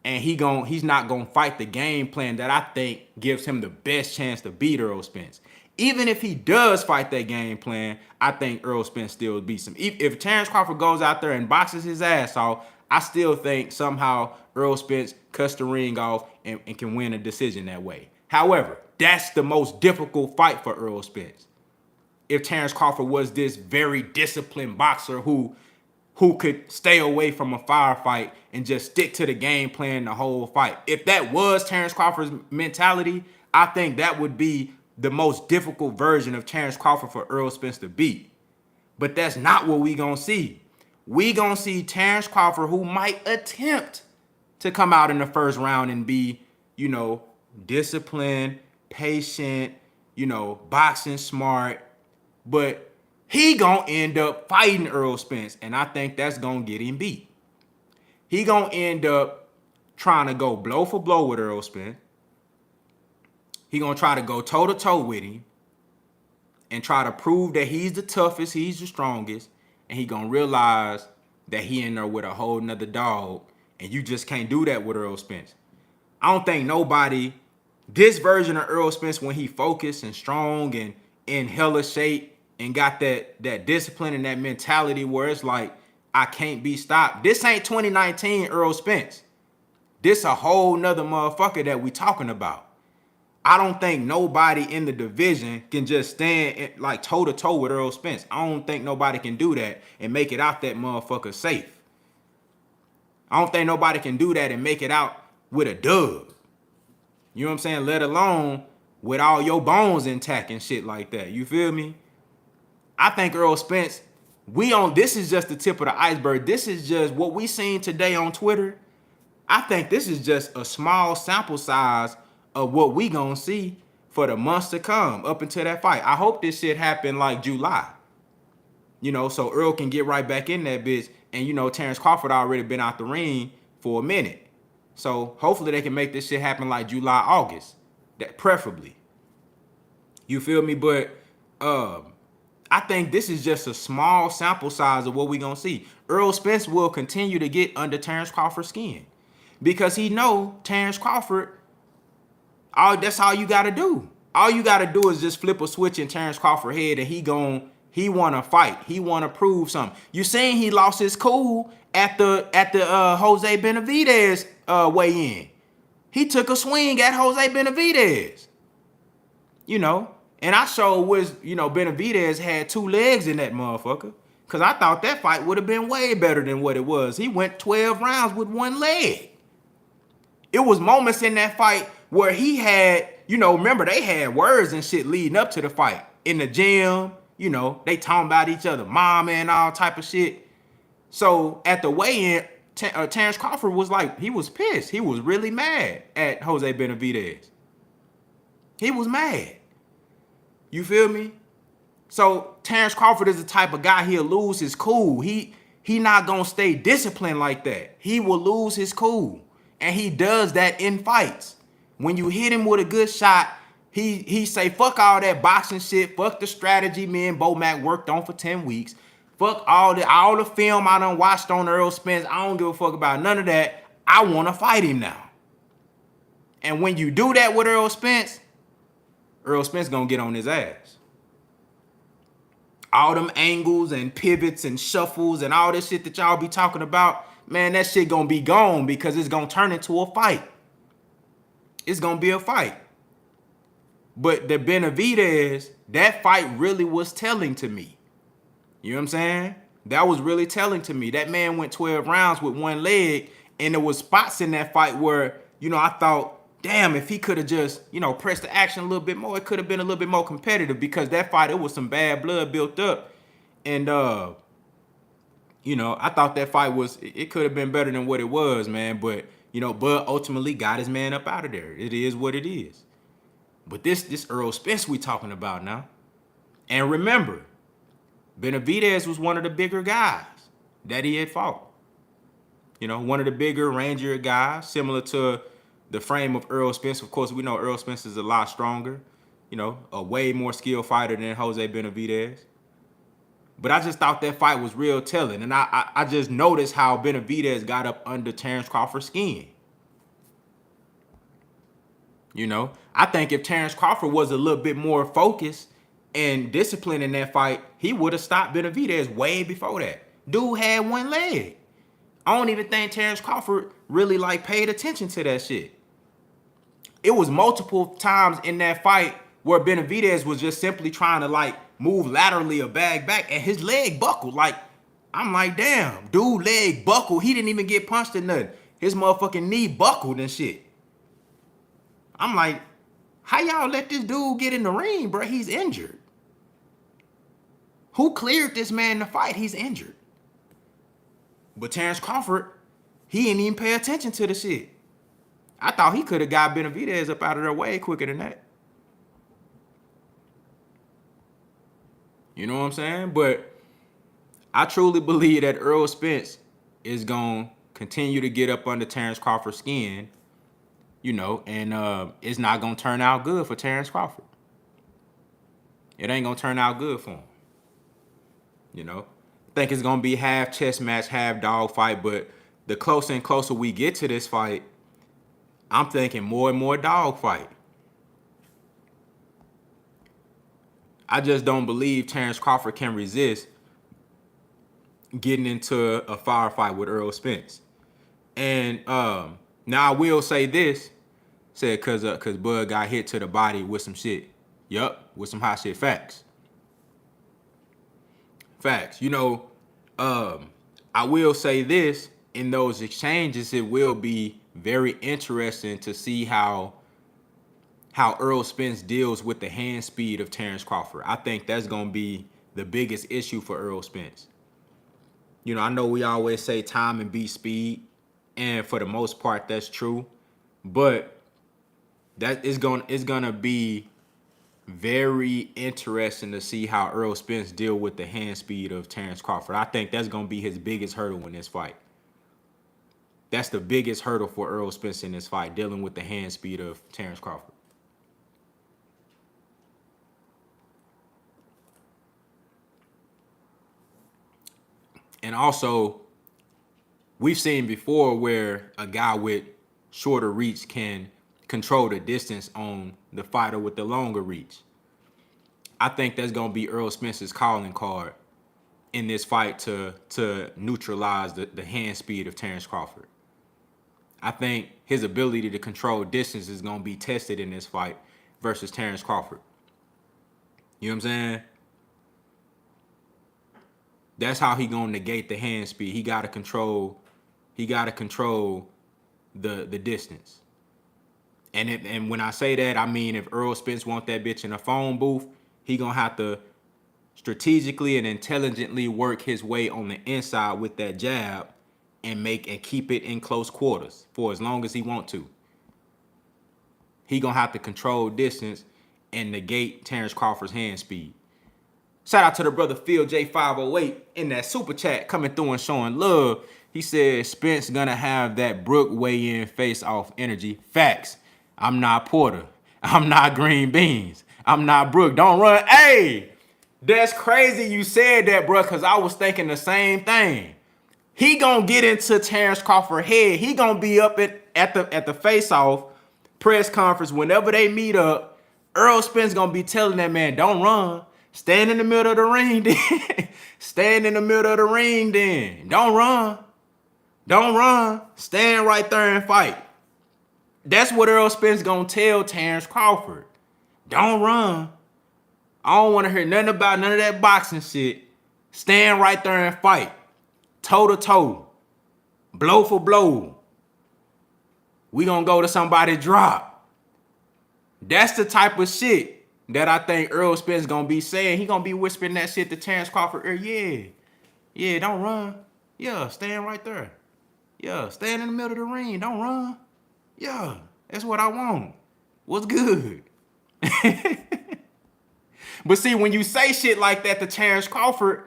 Speaker 1: And he's not gonna fight the game plan that I think gives him the best chance to beat Errol Spence. Even if he does fight that game plan, I think Errol Spence still beats him. If Terrence Crawford goes out there and boxes his ass off, I still think somehow Errol Spence cuts the ring off and can win a decision that way. However, that's the most difficult fight for Errol Spence. If Terrence Crawford was this very disciplined boxer who could stay away from a firefight and just stick to the game plan the whole fight. If that was Terrence Crawford's mentality, I think that would be the most difficult version of Terrence Crawford for Errol Spence to beat. But that's not what we gonna see. We gonna see Terrence Crawford who might attempt to come out in the first round and be, disciplined, patient, boxing smart, but he gonna end up fighting Errol Spence, and I think that's gonna get him beat. He gonna end up trying to go blow for blow with Errol Spence. He gonna try to go toe to toe with him and try to prove that he's the toughest, he's the strongest, and he gonna realize that he in there with a whole nother dog, and you just can't do that with Errol Spence. I don't think nobody, this version of Errol Spence when he focused and strong and in hella shape, and got that discipline and that mentality where it's like, I can't be stopped. This ain't 2019 Errol Spence. This a whole nother motherfucker that we talking about. I don't think nobody in the division can just stand like toe-to-toe with Errol Spence. I don't think nobody can do that and make it out that motherfucker safe. I don't think nobody can do that and make it out with a dub. You know what I'm saying? Let alone with all your bones intact and shit like that. You feel me? I think Errol Spence, this is just the tip of the iceberg. This is just what we seen today on Twitter. I think this is just a small sample size of what we gonna see for the months to come up until that fight. I hope this shit happen like July. So Earl can get right back in that bitch. And, Terrence Crawford already been out the ring for a minute. So hopefully they can make this shit happen like July, August. That preferably. You feel me? But I think this is just a small sample size of what we gonna see. Errol Spence will continue to get under Terrence Crawford's skin. Because he know Terrence Crawford, that's all you gotta do. All you gotta do is just flip a switch in Terrence Crawford's head and he wanna fight. He wanna prove something. You saying he lost his cool at the Jose Benavidez weigh-in. He took a swing at Jose Benavidez. And I sure was, Benavidez had 2 legs in that motherfucker. Because I thought that fight would have been way better than what it was. He went 12 rounds with 1 leg. It was moments in that fight where he had, remember they had words and shit leading up to the fight. In the gym, they talking about each other, mama and all type of shit. So at the weigh-in, Terrence Crawford was like, he was pissed. He was really mad at Jose Benavidez. He was mad. You feel me? So Terrence Crawford is the type of guy, he'll lose his cool. He not gonna stay disciplined like that. He will lose his cool. And he does that in fights. When you hit him with a good shot, he say, fuck all that boxing shit. Fuck the strategy me and Bo Mac worked on for 10 weeks. Fuck all the film I done watched on Errol Spence. I don't give a fuck about none of that. I want to fight him now. And when you do that with Errol Spence gonna get on his ass. All them angles and pivots and shuffles and all this shit that y'all be talking about, man, that shit gonna be gone because it's gonna turn into a fight. It's gonna be a fight. But the Benavidez, that fight really was telling to me. You know what I'm saying? That was really telling to me. That man went 12 rounds with one leg, and there was spots in that fight where, I thought, damn, if he could have just, pressed the action a little bit more, it could have been a little bit more competitive, because that fight, it was some bad blood built up. And, I thought that fight it could have been better than what it was, man. But, Bud ultimately got his man up out of there. It is what it is. But this Errol Spence we talking about now. And remember, Benavidez was one of the bigger guys that he had fought. One of the bigger, rangier guys, similar to the frame of Errol Spence. Of course, we know Errol Spence is a lot stronger, a way more skilled fighter than Jose Benavidez. But I just thought that fight was real telling. And I just noticed how Benavidez got up under Terence Crawford's skin. I think if Terence Crawford was a little bit more focused and disciplined in that fight, he would have stopped Benavidez way before that. Dude had one leg. I don't even think Terence Crawford really paid attention to that shit. It was multiple times in that fight where Benavidez was just simply trying to move laterally or bag back, and his leg buckled. I'm like, damn, dude, leg buckled. He didn't even get punched or nothing. His motherfucking knee buckled and shit. I'm like, how y'all let this dude get in the ring, bro? He's injured. Who cleared this man to fight? He's injured. But Terence Crawford, he didn't even pay attention to the shit. I thought he could have got Benavidez up out of there way quicker than that. You know what I'm saying? But I truly believe that Errol Spence is going to continue to get up under Terence Crawford's skin, and it's not going to turn out good for Terence Crawford. It ain't going to turn out good for him. I think it's going to be half chess match, half dog fight, but the closer and closer we get to this fight, I'm thinking more and more dog fight. I just don't believe Terence Crawford can resist getting into a firefight with Errol Spence. And now I will say this, because Bud got hit to the body with some shit. Yup, with some hot shit. Facts. I will say this, in those exchanges, it will be very interesting to see how Errol Spence deals with the hand speed of Terence Crawford. I think that's going to be the biggest issue for Errol Spence. I know we always say time and beat speed, and for the most part, that's true. But that is going to be very interesting to see how Errol Spence deal with the hand speed of Terence Crawford. I think that's going to be his biggest hurdle in this fight. That's the biggest hurdle for Errol Spence in this fight, dealing with the hand speed of Terence Crawford. And also, we've seen before where a guy with shorter reach can control the distance on the fighter with the longer reach. I think that's going to be Errol Spence's calling card in this fight to neutralize the hand speed of Terence Crawford. I think his ability to control distance is going to be tested in this fight versus Terence Crawford. You know what I'm saying? That's how he going to negate the hand speed. He got to control the distance. And when I say that, I mean if Errol Spence want that bitch in a phone booth, he going to have to strategically and intelligently work his way on the inside with that jab and keep it in close quarters for as long as he want to. He going to have to control distance and negate Terence Crawford's hand speed. Shout out to the brother Phil J508 in that super chat coming through and showing love. He said Spence gonna have that Brook weigh-in face-off energy. Facts. I'm not Porter. I'm not Green Beans. I'm not Brook. Don't run. Hey, that's crazy you said that, bro, because I was thinking the same thing. He gonna get into Terence Crawford's head. He gonna be up at the face-off press conference whenever they meet up. Errol Spence gonna be telling that man, don't run. Stand in the middle of the ring then. Stand in the middle of the ring then. Don't run. Don't run. Stand right there and fight. That's what Errol Spence gonna tell Terrence Crawford. Don't run. I don't want to hear nothing about none of that boxing shit. Stand right there and fight. Toe to toe. Blow for blow. We gonna go to somebody drop. That's the type of shit that I think Errol Spence gonna be saying. He gonna be whispering that shit to Terrence Crawford. Yeah, don't run. Yeah, stand right there. Yeah, stand in the middle of the ring. Don't run. Yeah, that's what I want. What's good? But see, when you say shit like that to Terrence Crawford,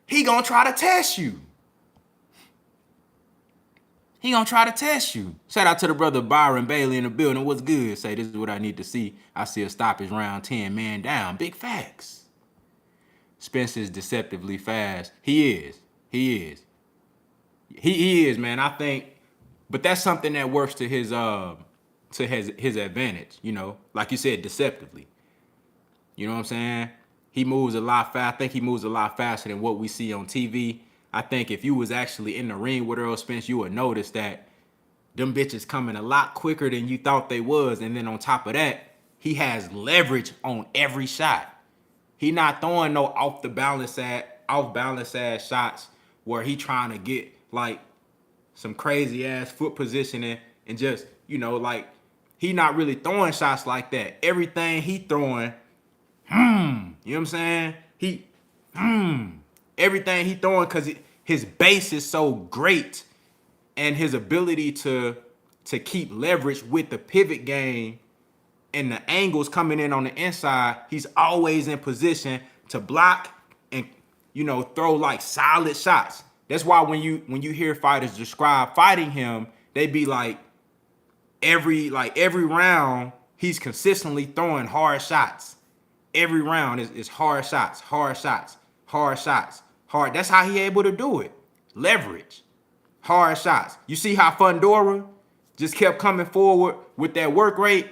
Speaker 1: he gonna try to test you. He gonna try to test you. Shout out to the brother Byron Bailey in the building. What's good? Say, this is what I need to see. I see a stoppage round 10, man down. Big facts. Spence is deceptively fast. He is, man. I think, but that's something that works to his advantage, you know, like you said, deceptively. You know what I'm saying? He moves a lot fast. I think he moves a lot faster than what we see on TV. I think if you was actually in the ring with Errol Spence, you would notice that them bitches coming a lot quicker than you thought they was. And then on top of that, he has leverage on every shot. He not throwing no off balance ass shots where he trying to get like some crazy ass foot positioning and just, you know, like he not really throwing shots like that. Everything he throwing, you know what I'm saying? Everything he throwing, because his base is so great, and his ability to keep leverage with the pivot game and the angles coming in on the inside, he's always in position to block and, you know, throw like solid shots. That's why when you hear fighters describe fighting him, they be like every round he's consistently throwing hard shots. Every round is hard shots. That's how he able to do it. Leverage. Hard shots. You see how Fundora just kept coming forward with that work rate,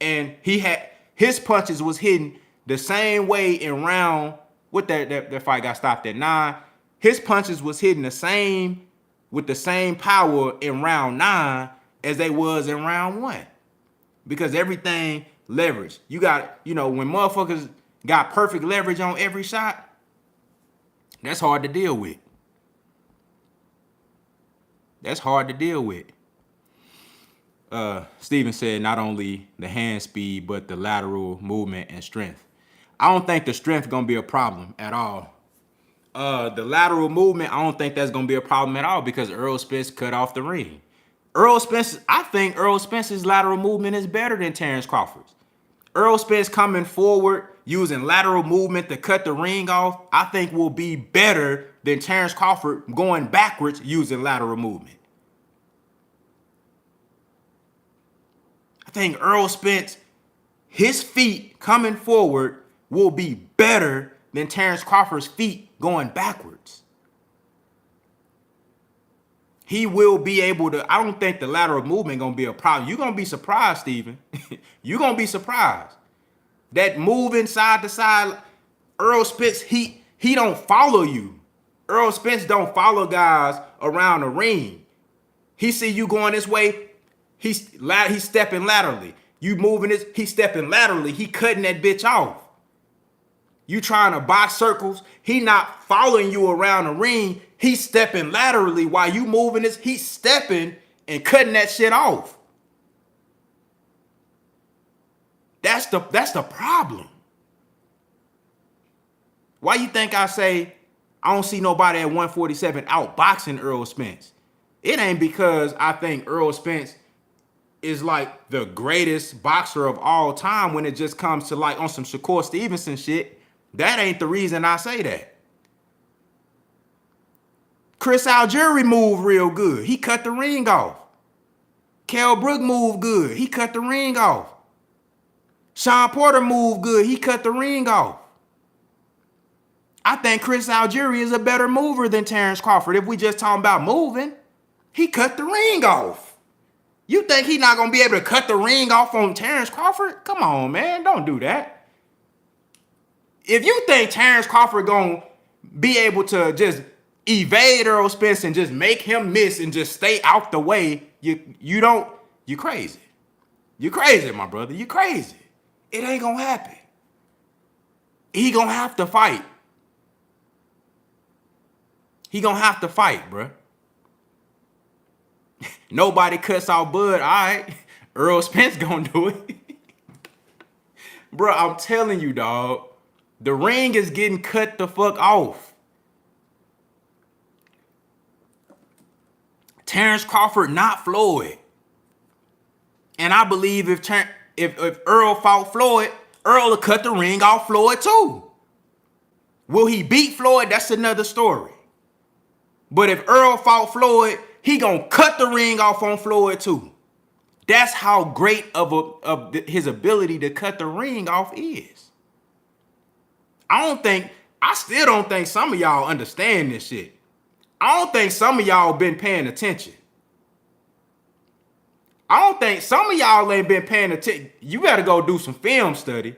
Speaker 1: and his punches was hitting the same way in round. What that fight got stopped at 9. His punches was hitting with the same power in round 9 as they was in round 1. Because everything leverage. You got, you know, when motherfuckers got perfect leverage on every shot, that's hard to deal with. Steven said not only the hand speed, but the lateral movement and strength. I don't think the strength gonna be a problem at all. The lateral movement, I don't think that's gonna be a problem at all because Errol Spence cut off the ring. I think Errol Spence's lateral movement is better than Terrence Crawford's. Errol Spence coming forward using lateral movement to cut the ring off, I think will be better than Terrence Crawford going backwards using lateral movement. I think Errol Spence, his feet coming forward will be better than Terrence Crawford's feet going backwards. He will be able to, I don't think the lateral movement gonna be a problem. You're gonna be surprised, Steven. You're gonna be surprised. That moving side to side, Errol Spence, he don't follow you. Errol Spence don't follow guys around the ring. He see you going this way, he's stepping laterally. You moving this, he's stepping laterally. He cutting that bitch off. You trying to box circles, he not following you around the ring. He's stepping laterally while you moving this. He's stepping and cutting that shit off. That's the problem. Why you think I say I don't see nobody at 147 outboxing Errol Spence? It ain't because I think Errol Spence is like the greatest boxer of all time when it just comes to like on some Shakur Stevenson shit. That ain't the reason I say that. Chris Algieri moved real good. He cut the ring off. Kell Brook moved good. He cut the ring off. Sean Porter moved good. He cut the ring off. I think Chris Algieri is a better mover than Terrence Crawford. If we just talking about moving, he cut the ring off. You think he not going to be able to cut the ring off on Terrence Crawford? Come on, man. Don't do that. If you think Terrence Crawford going to be able to just evade Earl Spence and just make him miss and just stay out the way, you crazy. You crazy, my brother. You crazy. It ain't gonna happen. He gonna have to fight. He gonna have to fight, bruh. Nobody cuts out Bud. All right. Earl Spence gonna do it. Bruh, I'm telling you, dog. The ring is getting cut the fuck off. Terrence Crawford, not Floyd. And I believe if Earl fought Floyd, Earl will cut the ring off Floyd too. Will he beat Floyd? That's another story. But if Earl fought Floyd, he gonna cut the ring off on Floyd too. That's how great of his ability to cut the ring off is. I still don't think some of y'all understand this shit. I don't think some of y'all been paying attention. I don't think some of y'all ain't been paying attention. You better go do some film study.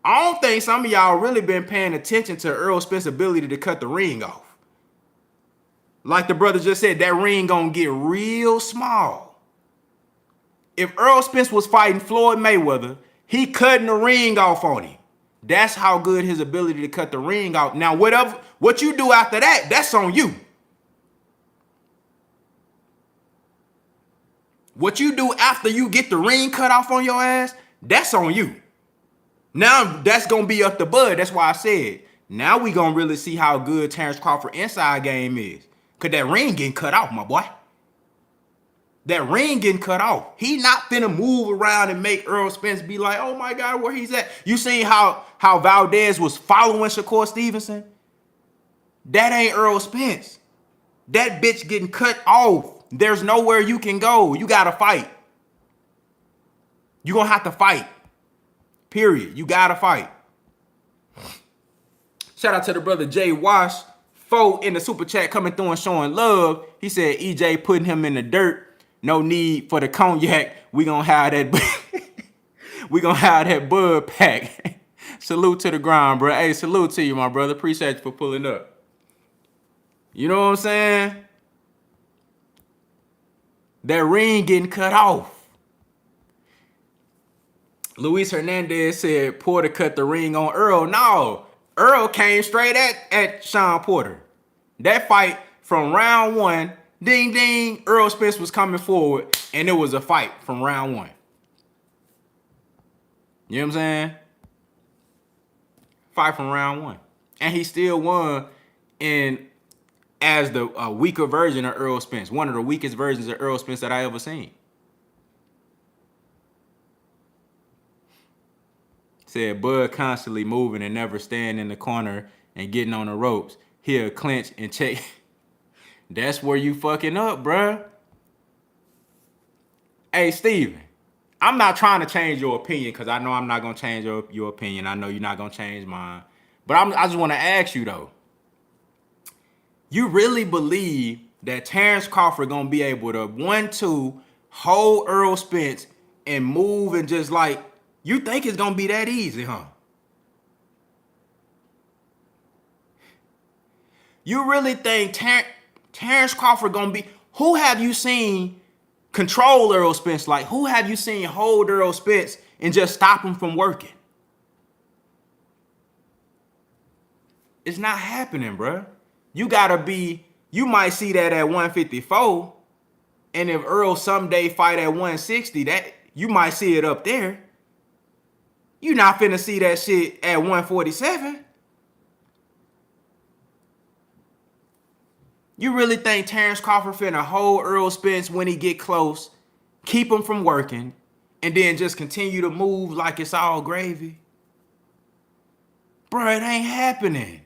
Speaker 1: I don't think some of y'all really been paying attention to Earl Spence's ability to cut the ring off. Like the brother just said, that ring gonna get real small. If Earl Spence was fighting Floyd Mayweather, he cutting the ring off on him. That's how good his ability to cut the ring off. Now, what you do after that, that's on you. What you do after you get the ring cut off on your ass, that's on you. Now, that's going to be up to Bud. That's why I said, now we going to really see how good Terrence Crawford inside game is. Because that ring getting cut off, my boy. That ring getting cut off. He not finna move around and make Earl Spence be like, oh my God, where he's at. You seen how Valdez was following Shakur Stevenson? That ain't Earl Spence. That bitch getting cut off. There's nowhere you can go. You gotta fight. You gonna have to fight. Period. You gotta fight. Shout out to the brother Jay Wash. Foe in the super chat coming through and showing love. He said EJ putting him in the dirt. No need for the cognac. We gonna have that. We gonna have that Bud pack. Salute to the grind, bro. Hey, salute to you, my brother. Appreciate you for pulling up. You know what I'm saying? That ring getting cut off. Luis Hernandez said Porter cut the ring on Earl. No, Earl came straight at Sean Porter. That fight from round one, ding ding, Earl Spence was coming forward, and it was a fight from round one. You know what I'm saying? Fight from round one. And he still won as the weaker version of Earl Spence. One of the weakest versions of Earl Spence that I ever seen. Said Bud constantly moving and never staying in the corner and getting on the ropes. He'll clinch and check. That's where you fucking up, bruh. Hey, Steven, I'm not trying to change your opinion because I know I'm not going to change your opinion. I know you're not going to change mine. But I just want to ask you, though. You really believe that Terrence Crawford going to be able to 1-2 hold Earl Spence and move and just like, you think it's going to be that easy, huh? You really think Terrence Crawford going to be, who have you seen control Earl Spence? Like, who have you seen hold Earl Spence and just stop him from working? It's not happening, bruh. You might see that at 154, and if Earl someday fight at 160, that you might see it up there. You're not finna see that shit at 147. You really think Terrence Crawford finna hold Earl Spence when he get close, keep him from working, and then just continue to move like it's all gravy? Bro, it ain't happening.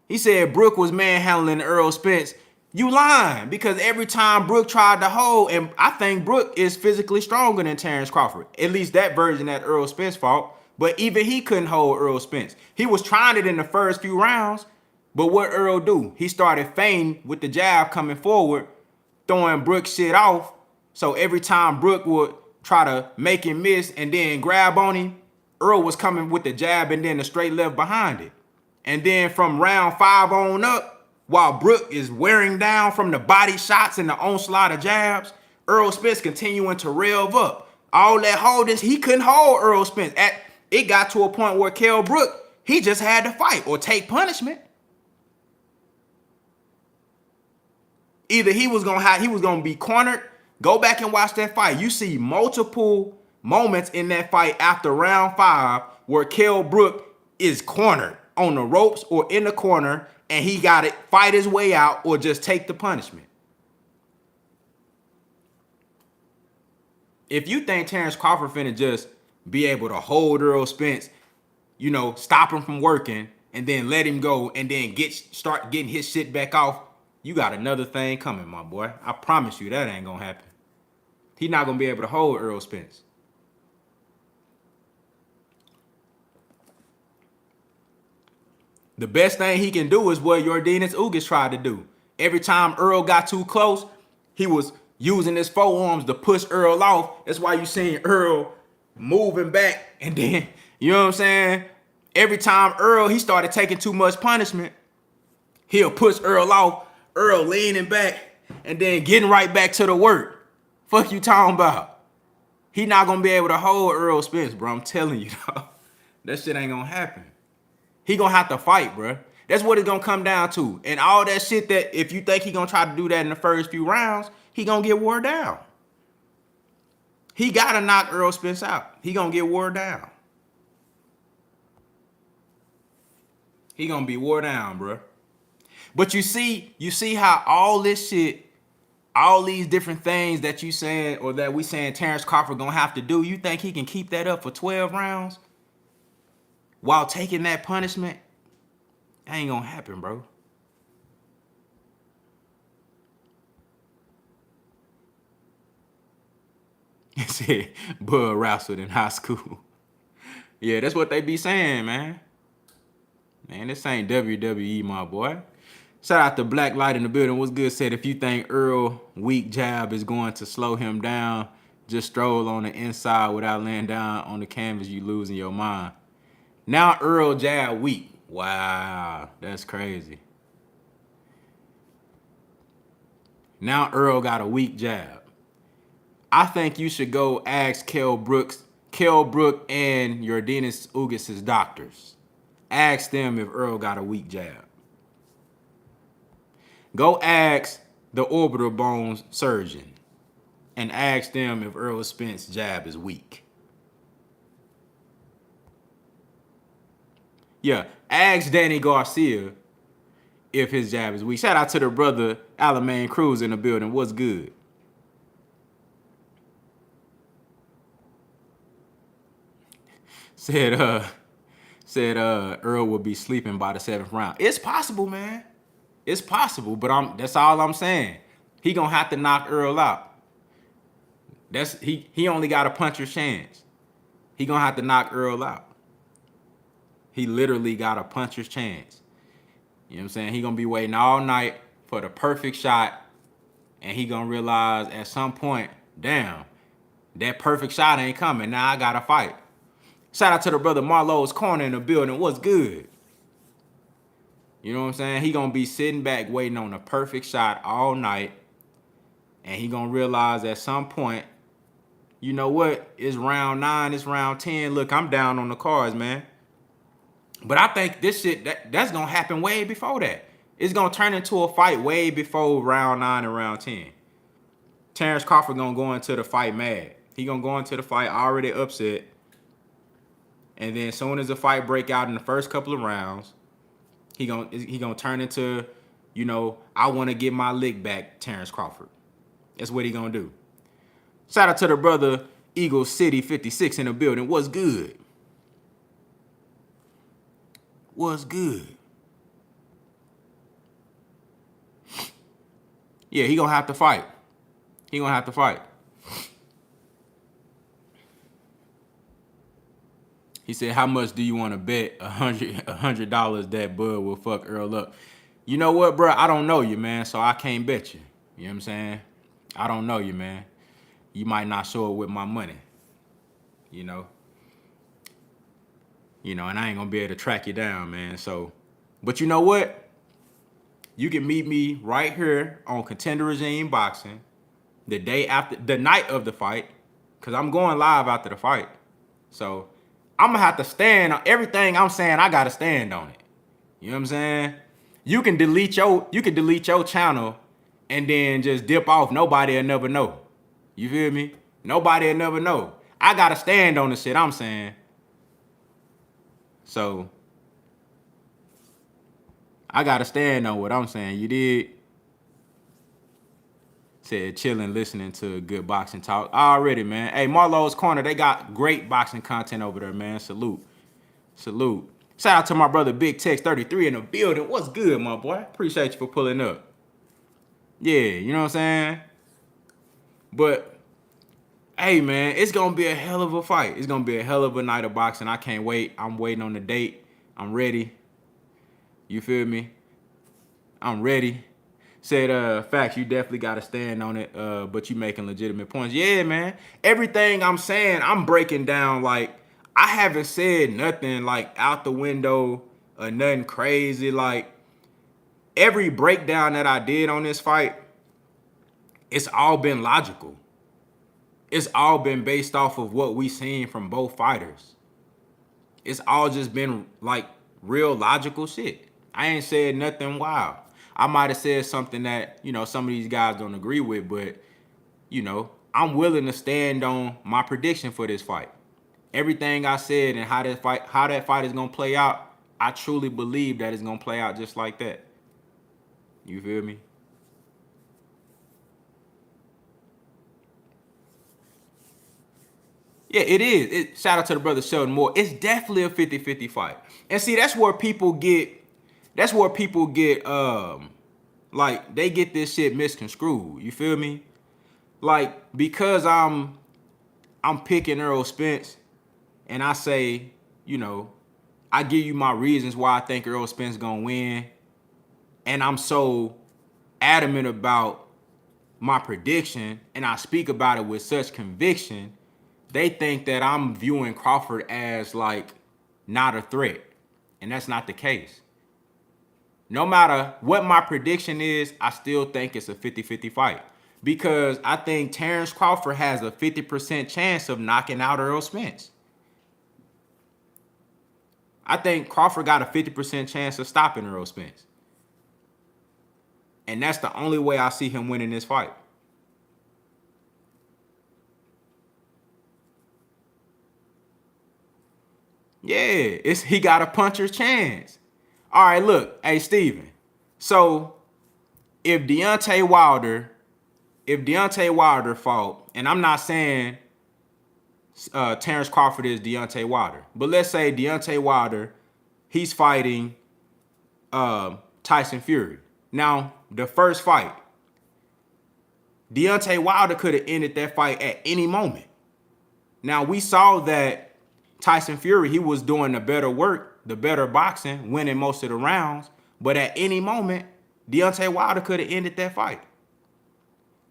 Speaker 1: He said Brooke was manhandling Earl Spence. You lying, because every time Brooke tried to hold, and I think Brooke is physically stronger than Terrence Crawford. At least that version that Earl Spence fought. But even he couldn't hold Earl Spence. He was trying it in the first few rounds. But what Earl do? He started feigning with the jab coming forward, throwing Brooke shit off. So every time Brooke would try to make him miss and then grab on him, Earl was coming with the jab and then the straight left behind it. And then from round 5 on up, while Brook is wearing down from the body shots and the onslaught of jabs, Earl Spence continuing to rev up. All that holding, he couldn't hold Earl Spence. It got to a point where Kell Brook, he just had to fight or take punishment. Either he was gonna be cornered. Go back and watch that fight. You see multiple moments in that fight after round 5 where Kell Brook is cornered on the ropes or in the corner, and he got to fight his way out or just take the punishment. If you think Terrence Crawford finna just be able to hold Earl Spence, stop him from working and then let him go and then start getting his shit back off, you got another thing coming, my boy. I promise you that ain't gonna happen. He's not gonna be able to hold Earl Spence. The best thing he can do is what Yordenis Ugas tried to do. Every time Earl got too close, he was using his forearms to push Earl off. That's why you seen Earl moving back, and then, you know what I'm saying? Every time he started taking too much punishment, he'll push Earl off, Earl leaning back, and then getting right back to the work. Fuck you talking about? He not gonna be able to hold Earl Spence, bro. I'm telling you, dog. That shit ain't gonna happen. He gonna have to fight, bro. That's what it's gonna come down to. And all that shit that if you think he gonna try to do that in the first few rounds, he gonna get wore down. He gotta knock Earl Spence out. He gonna get wore down. He gonna be wore down, bro. But you see how all this shit, all these different things that you saying or that we saying Terrence Crawford gonna have to do, you think he can keep that up for 12 rounds while taking that punishment? That ain't gonna happen, bro. He said Bud wrestled in high school. Yeah, that's what they be saying, man. Man, this ain't WWE, my boy. Shout out to Black Light in the building. What's good? Said if you think Earl weak jab is going to slow him down, just stroll on the inside without laying down on the canvas, you losing your mind. Now Earl jab weak. Wow, that's crazy. Now Earl got a weak jab. I think you should go ask Kell Brook and Yordenis Ugas' doctors. Ask them if Earl got a weak jab. Go ask the orbital bone surgeon and ask them if Earl Spence's jab is weak. Yeah, ask Danny Garcia if his jab is weak. Shout out to the brother Alamane Cruz in the building. What's good? Said Earl will be sleeping by the 7th round. It's possible, man. It's possible, but that's all I'm saying. He gonna have to knock Earl out. He only got a puncher's chance. He gonna have to knock Earl out. He literally got a puncher's chance. You know what I'm saying? He gonna be waiting all night for the perfect shot, and he gonna realize at some point, damn, that perfect shot ain't coming. Now I gotta fight. Shout out to the brother Marlowe's Corner in the building. What's good? You know what I'm saying? He gonna be sitting back waiting on a perfect shot all night, and he gonna realize at some point, you know what? It's round 9, it's round 10. Look, I'm down on the cards, man. But I think this shit, that's gonna happen way before that. It's gonna turn into a fight way before round 9 and round 10. Terrence Crawford gonna go into the fight mad. He gonna go into the fight already upset. And then as soon as the fight break out in the first couple of rounds, he gonna turn into, I want to get my lick back, Terrence Crawford. That's what he gonna do. Shout out to the brother Eagle City 56 in the building. What's good? What's good? Yeah, he gonna have to fight. He gonna have to fight. He said, how much do you want to bet $100 that Bud will fuck Earl up? You know what, bro? I don't know you, man, so I can't bet you. You know what I'm saying? I don't know you, man. You might not show it with my money. And I ain't going to be able to track you down, man. So But you know what? You can meet me right here on Contender Regime Boxing the night of the fight, because I'm going live after the fight. So I'm gonna have to stand on everything I'm saying. I gotta stand on it. You know what I'm saying? You can delete your channel and then just dip off. Nobody will never know. You feel me? Nobody will never know. I gotta stand on the shit I'm saying. So I gotta stand on what I'm saying. You did. Said chilling, listening to good boxing talk. Already, man. Hey, Marlowe's Corner, they got great boxing content over there, man. Salute. Salute. Shout out to my brother Big Tex 33 in the building. What's good, my boy? Appreciate you for pulling up. Yeah, you know what I'm saying? But hey, man, it's gonna be a hell of a fight. It's gonna be a hell of a night of boxing. I can't wait. I'm waiting on the date. I'm ready. You feel me? I'm ready. Said, facts, you definitely got to stand on it, but you making legitimate points. Yeah, man. Everything I'm saying, I'm breaking down. Like, I haven't said nothing, like, out the window or nothing crazy. Like, every breakdown that I did on this fight, it's all been logical. It's all been based off of what we seen from both fighters. It's all just been, like, real logical shit. I ain't said nothing wild. I might have said something that, some of these guys don't agree with, but, I'm willing to stand on my prediction for this fight. Everything I said and how that fight is going to play out, I truly believe that it's going to play out just like that. You feel me? Yeah, it is. Shout out to the brother Sheldon Moore. It's definitely a 50-50 fight. And see, that's where people get like, they get this shit misconstrued. You feel me? Like, because I'm picking Errol Spence and I say, I give you my reasons why I think Errol Spence gonna win, and I'm so adamant about my prediction and I speak about it with such conviction, they think that I'm viewing Crawford as, like, not a threat. And that's not the case. No matter what my prediction is, I still think it's a 50-50 fight. Because I think Terrence Crawford has a 50% chance of knocking out Errol Spence. I think Crawford got a 50% chance of stopping Errol Spence. And that's the only way I see him winning this fight. Yeah, he got a puncher's chance. All right, look, hey, Steven. So if Deontay Wilder fought, and I'm not saying Terrence Crawford is Deontay Wilder, but let's say Deontay Wilder, he's fighting Tyson Fury. Now, the first fight, Deontay Wilder could have ended that fight at any moment. Now, we saw that Tyson Fury, he was doing the better work, the better boxing, winning most of the rounds. But at any moment, Deontay Wilder could have ended that fight.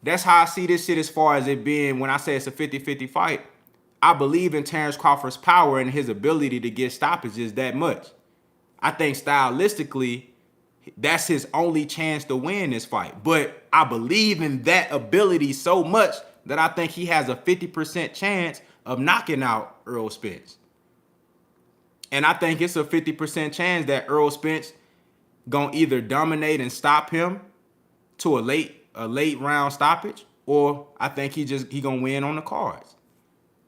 Speaker 1: That's how I see this shit as far as it being, when I say it's a 50-50 fight, I believe in Terrence Crawford's power and his ability to get stoppages that much. I think stylistically, that's his only chance to win this fight. But I believe in that ability so much that I think he has a 50% chance of knocking out Errol Spence. And I think it's a 50% chance that Errol Spence gonna either dominate and stop him to a late round stoppage, or I think he gonna win on the cards.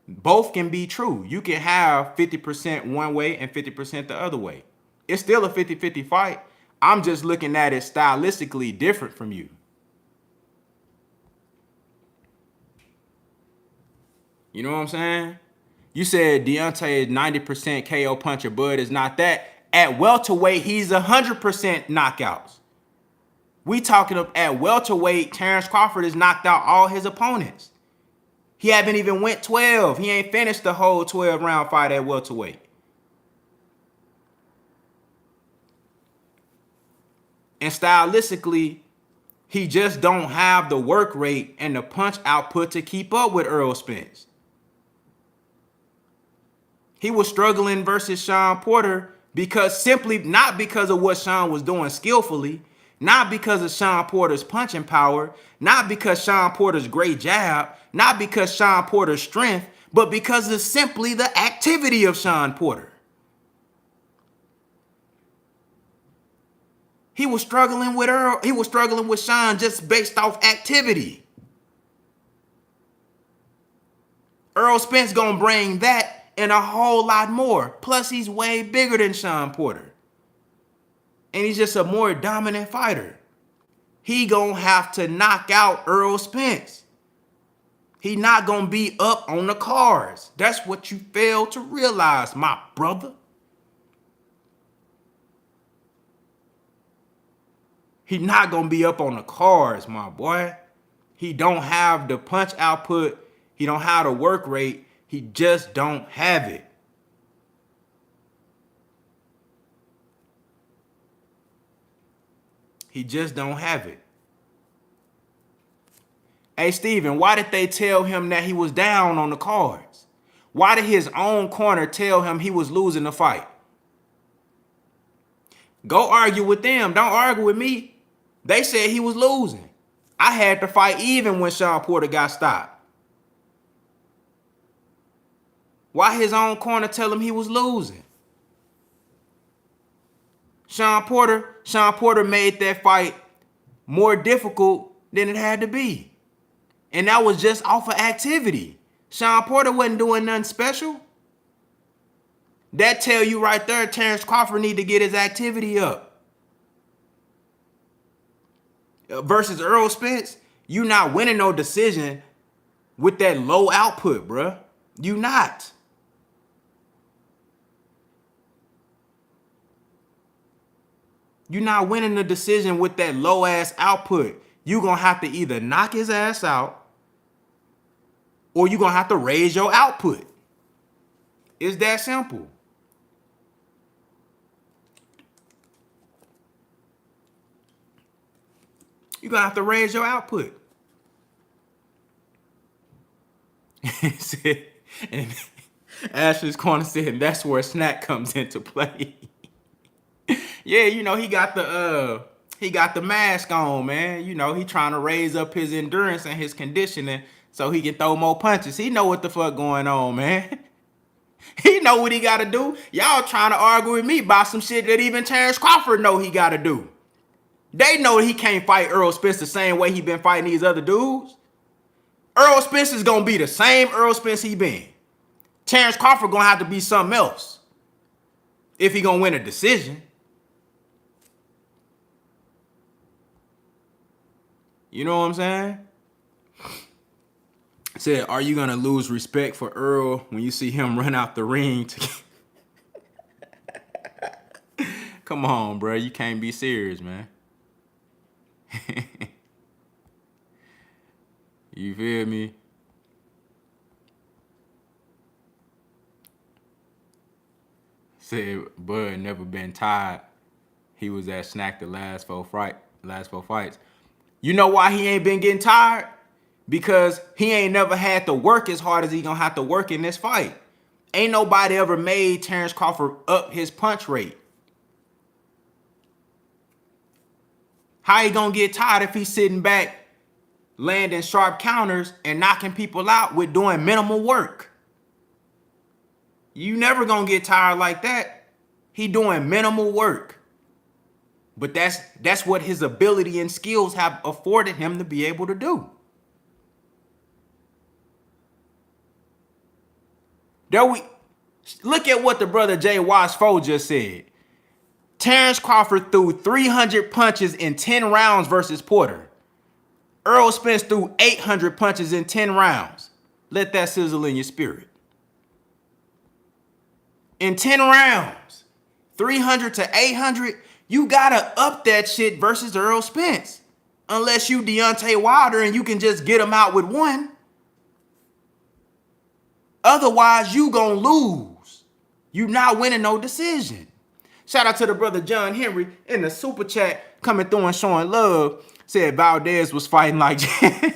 Speaker 1: Both can be true. You can have 50% one way and 50% the other way. It's still a 50-50 fight. I'm just looking at it stylistically different from you. You know what I'm saying? You said Deontay is 90% KO puncher. Bud is not that. At welterweight, he's 100% knockouts. We talking at welterweight, Terrence Crawford has knocked out all his opponents. He haven't even went 12. He ain't finished the whole 12-round fight at welterweight. And stylistically, he just don't have the work rate and the punch output to keep up with Errol Spence. He was struggling versus Sean Porter Not because of what Sean was doing skillfully, not because of Sean Porter's punching power, not because Sean Porter's great jab, not because Sean Porter's strength, but because of simply the activity of Sean Porter. He was struggling with Earl. He was struggling with Sean just based off activity. Earl Spence gonna bring that and a whole lot more. Plus, he's way bigger than Sean Porter. And he's just a more dominant fighter. He gonna have to knock out Earl Spence. He not gonna be up on the cards. That's what you fail to realize, my brother. He not gonna be up on the cards, my boy. He don't have the punch output. He don't have the work rate. He just don't have it. He just don't have it. Hey, Steven, why did they tell him that he was down on the cards? Why did his own corner tell him he was losing the fight? Go argue with them. Don't argue with me. They said he was losing. I had to fight even when Sean Porter got stopped. Why his own corner tell him he was losing? Sean Porter made that fight more difficult than it had to be. And that was just off of activity. Sean Porter wasn't doing nothing special. That tell you right there, Terrence Crawford need to get his activity up. Versus Earl Spence, you not winning no decision with that low output, bruh. You not. You're not winning the decision with that low ass output. You're going to have to either knock his ass out or you're going to have to raise your output. It's that simple. You're going to have to raise your output. And Ashley's corner said that's where Snack comes into play. Yeah, you know, he got the mask on, man. You know, he trying to raise up his endurance and his conditioning so he can throw more punches. He know what the fuck going on, man. He know what he got to do. Y'all trying to argue with me about some shit that even Terrence Crawford know he got to do. They know he can't fight Earl Spence the same way he been fighting these other dudes. Earl Spence is going to be the same Earl Spence he been. Terrence Crawford going to have to be something else if he going to win a decision. You know what I'm saying? I said, are you going to lose respect for Earl when you see him run out the ring? Come on, bro. You can't be serious, man. You feel me? Said Bud never been tired. He was at Snack the last four fights. You know why he ain't been getting tired? Because he ain't never had to work as hard as he gonna have to work in this fight. Ain't nobody ever made Terrence Crawford up his punch rate. How he gonna get tired if he's sitting back, landing sharp counters and knocking people out with doing minimal work? You never gonna get tired like that. He doing minimal work. But that's what his ability and skills have afforded him to be able to do. Look at what the brother Jay Washfo just said. Terrence Crawford threw 300 punches in 10 rounds versus Porter. Earl Spence threw 800 punches in 10 rounds. Let that sizzle in your spirit. In 10 rounds, 300 to 800, you gotta up that shit versus Earl Spence. Unless you Deontay Wilder and you can just get him out with one. Otherwise, you gonna lose. You not winning no decision. Shout out to the brother John Henry in the super chat coming through and showing love. Said Valdez was fighting like Jim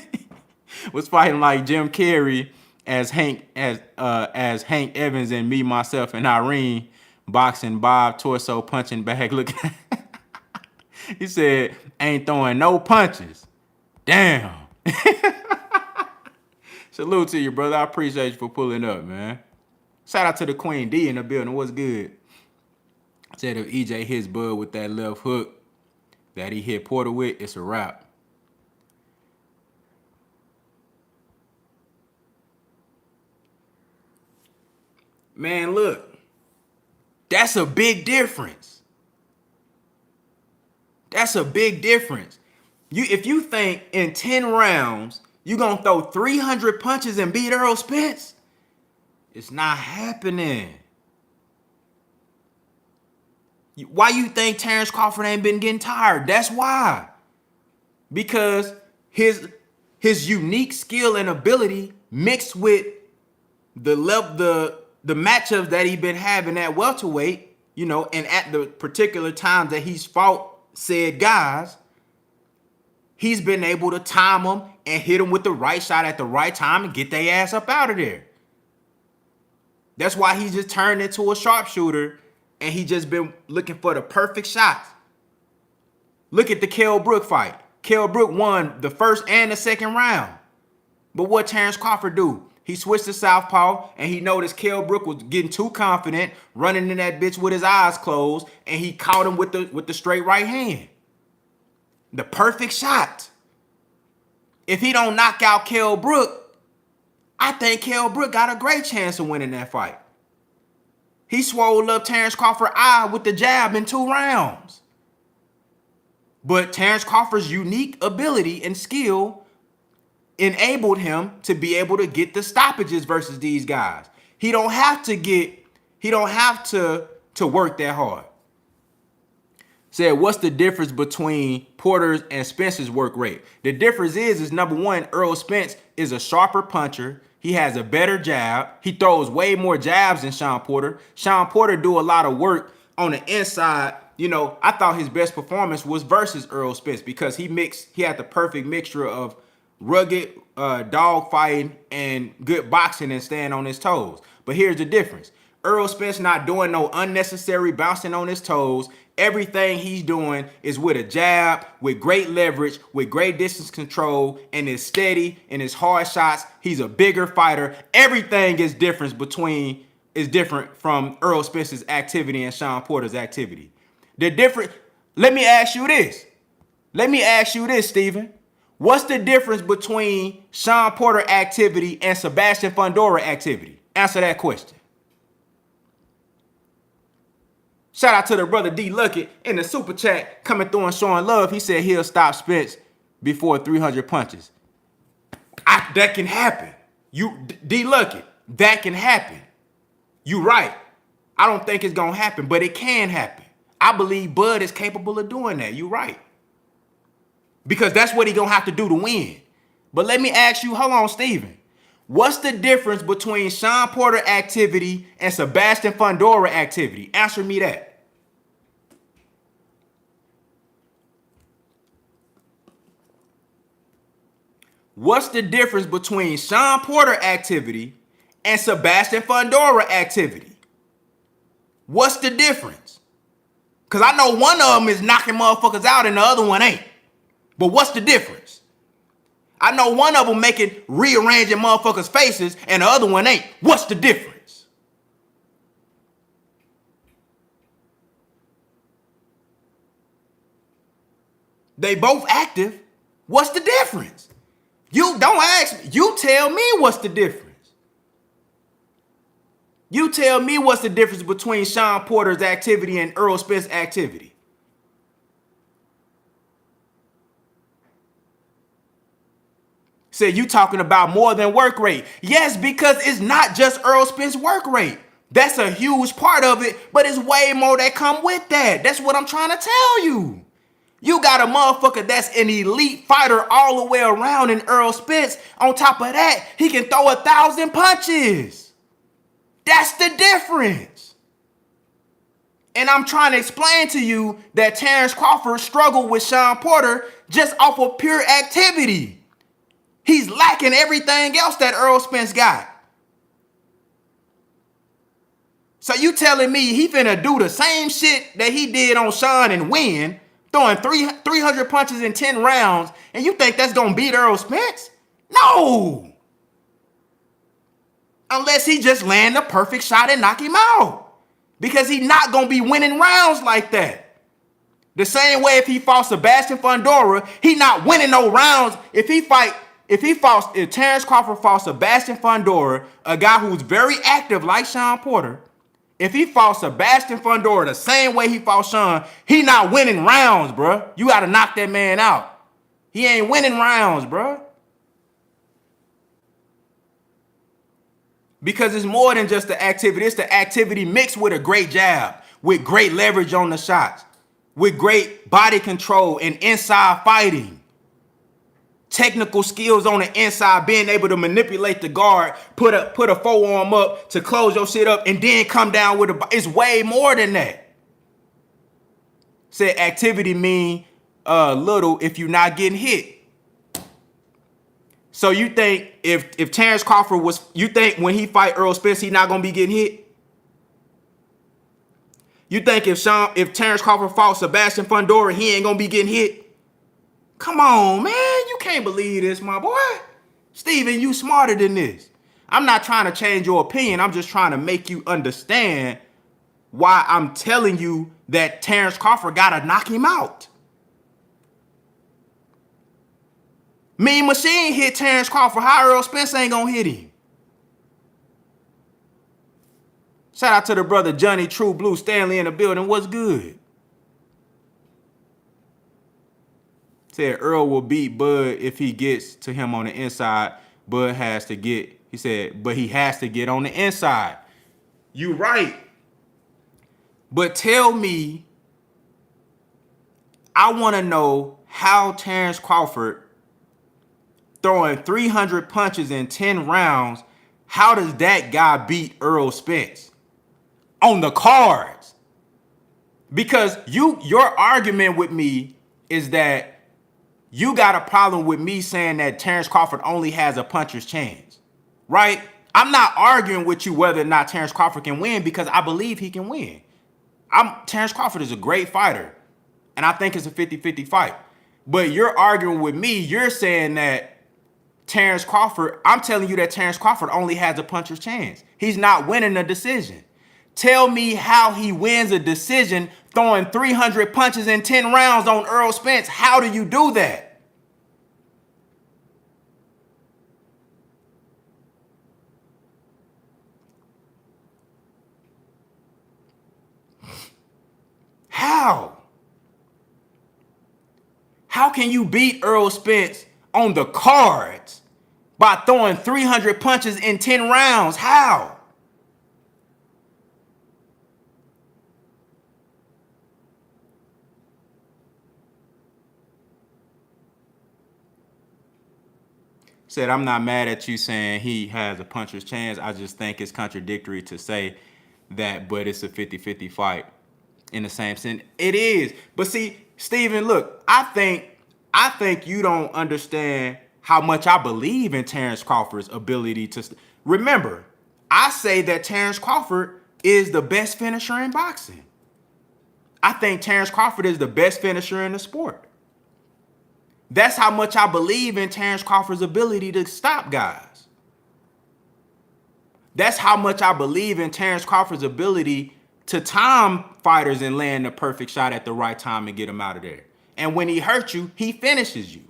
Speaker 1: Carrey as Hank Evans and me, myself, and Irene Boxing Bob, torso punching bag looking. He said, ain't throwing no punches. Damn. Salute to you, brother. I appreciate you for pulling up, man. Shout out to the Queen D in the building. What's good? Said if EJ hits Bud with that left hook that he hit Porter with, it's a wrap. Man, look. That's a big difference. That's a big difference. If you think in 10 rounds you gonna throw 300 punches and beat Errol Spence, it's not happening. Why you think Terrence Crawford ain't been getting tired? That's why. Because his unique skill and ability mixed with the matchups that he been having at welterweight, you know, and at the particular times that he's fought said guys, he's been able to time them and hit them with the right shot at the right time and get their ass up out of there. That's why he's just turned into a sharpshooter and he just been looking for the perfect shots. Look at the Kell Brook fight. Kell Brook won the first and the second round. But what Terrence Crawford do? He switched to southpaw and he noticed Kell Brook was getting too confident, running in that bitch with his eyes closed, and he caught him with the straight right hand. The perfect shot. If he don't knock out Kell Brook, I think Kell Brook got a great chance of winning that fight. He swole up Terrence Crawford's eye with the jab in 2 rounds. But Terrence Crawford's unique ability and skill enabled him to be able to get the stoppages versus these guys. He don't have to work that hard. Said, what's the difference between Porter's and Spence's work rate? The difference is number one, Errol Spence is a sharper puncher. He has a better jab. He throws way more jabs than Shawn Porter. Shawn Porter do a lot of work on the inside. You know, I thought his best performance was versus Errol Spence because he had the perfect mixture of rugged dog fighting and good boxing and staying on his toes. But here's the difference. Errol Spence not doing no unnecessary bouncing on his toes. Everything he's doing is with a jab, with great leverage, with great distance control, and is steady in his hard shots. He's a bigger fighter. Everything is different from Errol Spence's activity and Shawn Porter's activity. Let me ask you this, Steven. What's the difference between Shawn Porter activity and Sebastian Fundora activity? Answer that question. Shout out to the brother D Luckett in the super chat coming through and showing love. He said he'll stop Spence before 300 punches. That can happen. D Luckett, that can happen. You right. I don't think it's gonna happen, but it can happen. I believe Bud is capable of doing that. You right. Because that's what he gonna have to do to win. But let me ask you, hold on, Steven. What's the difference between Shawn Porter activity and Sebastian Fundora activity? Answer me that. What's the difference between Shawn Porter activity and Sebastian Fundora activity? What's the difference? Because I know one of them is knocking motherfuckers out and the other one ain't. But what's the difference? I know one of them rearranging motherfuckers' faces and the other one ain't. What's the difference? They both active. What's the difference? You don't ask me. You tell me what's the difference. You tell me what's the difference between Shawn Porter's activity and Errol Spence's activity. Say you talking about more than work rate. Yes, because it's not just Errol Spence's work rate. That's a huge part of it, but it's way more that come with that. That's what I'm trying to tell you. You got a motherfucker that's an elite fighter all the way around in Errol Spence. On top of that, he can throw 1,000 punches. That's the difference. And I'm trying to explain to you that Terrence Crawford struggled with Shawn Porter just off of pure activity. He's lacking everything else that Errol Spence got. So you telling me he finna do the same shit that he did on Sean and win, throwing 300 punches in 10 rounds, and you think that's gonna beat Errol Spence? No! Unless he just land the perfect shot and knock him out. Because he not gonna be winning rounds like that. The same way if he fought Sebastian Fundora, he not winning no rounds. If Terrence Crawford fought Sebastian Fundora, a guy who's very active like Sean Porter, if he fought Sebastian Fundora the same way he fought Sean, he not winning rounds, bro. You got to knock that man out. He ain't winning rounds, bro. Because it's more than just the activity. It's the activity mixed with a great jab, with great leverage on the shots, with great body control and inside fighting. Technical skills on the inside, being able to manipulate the guard, put a forearm up to close your shit up, and then come down with a. It's way more than that. Said activity mean little if you're not getting hit. So you think if Terrence Crawford was, you think when he fight Errol Spence, he not gonna be getting hit? You think if Terrence Crawford fought Sebastian Fundora, he ain't gonna be getting hit? Come on, man. You can't believe this, my boy. Steven, you smarter than this. I'm not trying to change your opinion. I'm just trying to make you understand why I'm telling you that Terrence Crawford got to knock him out. Mean Machine hit Terrence Crawford. How Errol Spence ain't going to hit him? Shout out to the brother Johnny True Blue Stanley in the building. What's good? Said Earl will beat Bud if he gets to him on the inside. Bud has to get, he said, but he has to get on the inside. You right. But tell me, I want to know how Terrence Crawford throwing 300 punches in 10 rounds, how does that guy beat Errol Spence on the cards? Because your argument with me is that you got a problem with me saying that Terrence Crawford only has a puncher's chance, right? I'm not arguing with you whether or not Terrence Crawford can win because I believe he can win. Terrence Crawford is a great fighter, and I think it's a 50-50 fight. But you're arguing with me. You're saying that Terrence Crawford, I'm telling you that Terrence Crawford only has a puncher's chance. He's not winning a decision. Tell me how he wins a decision throwing 300 punches in 10 rounds on Errol Spence. How do you do that? How? How can you beat Errol Spence on the cards by throwing 300 punches in 10 rounds? How? Said, I'm not mad at you saying he has a puncher's chance. I just think it's contradictory to say that, but it's a 50-50 fight in the same sense. It is. But see, Steven, look, I think you don't understand how much I believe in Terrence Crawford's ability to. Remember, I say that Terrence Crawford is the best finisher in boxing. I think Terrence Crawford is the best finisher in the sport. That's how much I believe in Terrence Crawford's ability to stop guys. That's how much I believe in Terrence Crawford's ability to time fighters and land the perfect shot at the right time and get them out of there. And when he hurts you, he finishes you.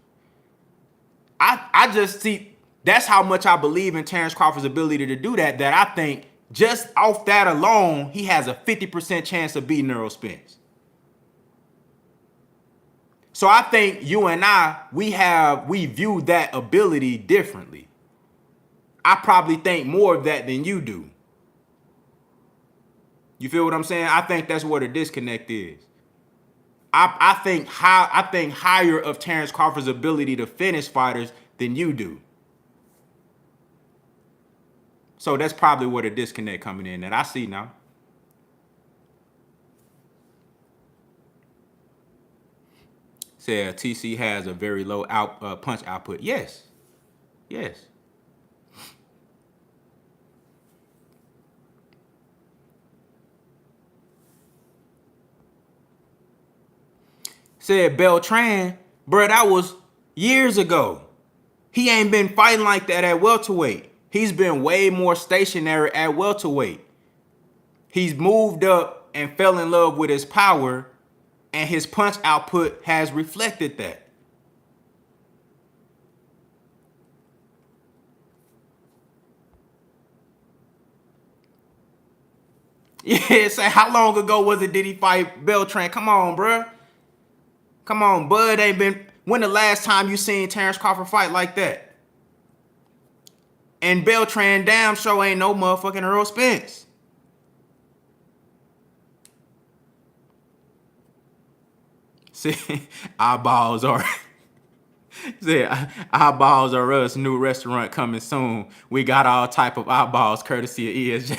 Speaker 1: I just see, that's how much I believe in Terrence Crawford's ability to do that, that I think just off that alone, he has a 50% chance of beating Errol Spence. So I think you and I, we view that ability differently. I probably think more of that than you do. You feel what I'm saying? I think that's where the disconnect is. I think higher of Terrence Crawford's ability to finish fighters than you do. So that's probably where the disconnect coming in that I see now. Said TC has a very low punch output. Yes. Said Beltran, bro, that was years ago. He ain't been fighting like that at welterweight. He's been way more stationary at welterweight. He's moved up and fell in love with his power, and his punch output has reflected that. Yeah, say how long ago was it did he fight Beltran? Come on, bruh. Come on, Bud ain't been. When the last time you seen Terrence Crawford fight like that? And Beltran damn sure ain't no motherfucking Earl Spence. See, eyeballs are. See, eyeballs are us. New restaurant coming soon. We got all type of eyeballs courtesy of ESJ.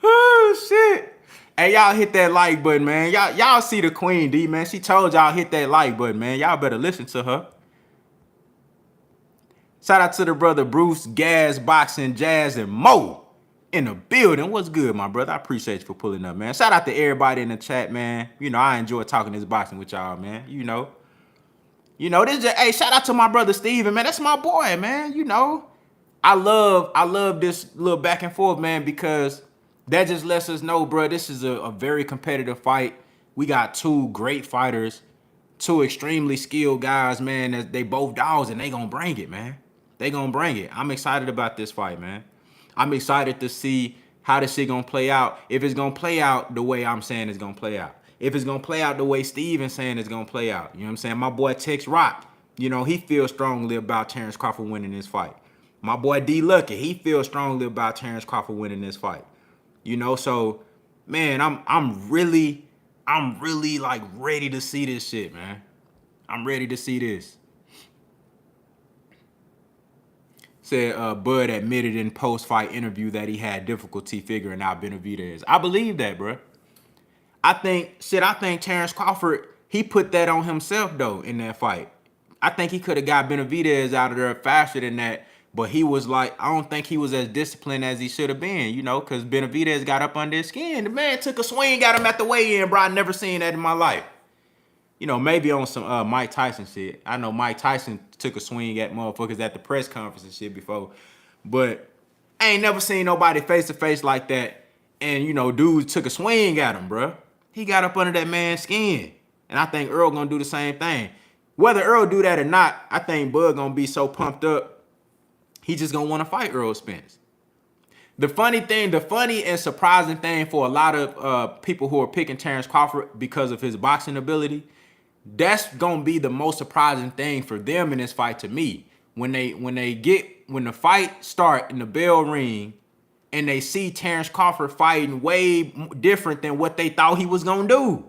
Speaker 1: Oh shit. Hey, y'all hit that like button, man. Y'all see the Queen D, man. She told y'all hit that like button, man. Y'all better listen to her. Shout out to the brother Bruce, Gas, Boxing, Jazz, and Mo in the building. What's good, my brother? I appreciate you for pulling up, man. Shout out to everybody in the chat, man. You know, I enjoy talking this boxing with y'all, man. You know, this just, hey, shout out to my brother Steven, man. That's my boy, man. You know, I love this little back and forth, man, because that just lets us know, bro, this is a very competitive fight. We got two great fighters, two extremely skilled guys, man. They both dogs, and they gonna bring it, man. They gonna bring it. I'm excited about this fight, man. I'm excited to see how this shit gonna play out. If it's gonna play out the way I'm saying it's gonna play out. If it's gonna play out the way Steven's saying it's gonna play out. You know what I'm saying? My boy Tex Rock, you know, he feels strongly about Terrence Crawford winning this fight. My boy D Lucky, he feels strongly about Terrence Crawford winning this fight. You know, so man, I'm really like ready to see this shit, man. I'm ready to see this. Said Bud admitted in post-fight interview that he had difficulty figuring out Benavidez. I believe that, bro. I think Terrence Crawford, he put that on himself, though, in that fight. I think he could have got Benavidez out of there faster than that, but he was like, I don't think he was as disciplined as he should have been, you know, because Benavidez got up under his skin. The man took a swing at him at the weigh-in, bro. I never seen that in my life. You know, maybe on some Mike Tyson shit. I know Mike Tyson took a swing at motherfuckers at the press conference and shit before. But I ain't never seen nobody face-to-face like that. And, you know, dude took a swing at him, bruh. He got up under that man's skin. And I think Earl gonna do the same thing. Whether Earl do that or not, I think Bud gonna be so pumped up, he just gonna want to fight Earl Spence. The funny and surprising thing for a lot of people who are picking Terrence Crawford because of his boxing ability, that's gonna be the most surprising thing for them in this fight to me. When the fight start and the bell ring and they see Terrence Crawford fighting way different than what they thought he was gonna do.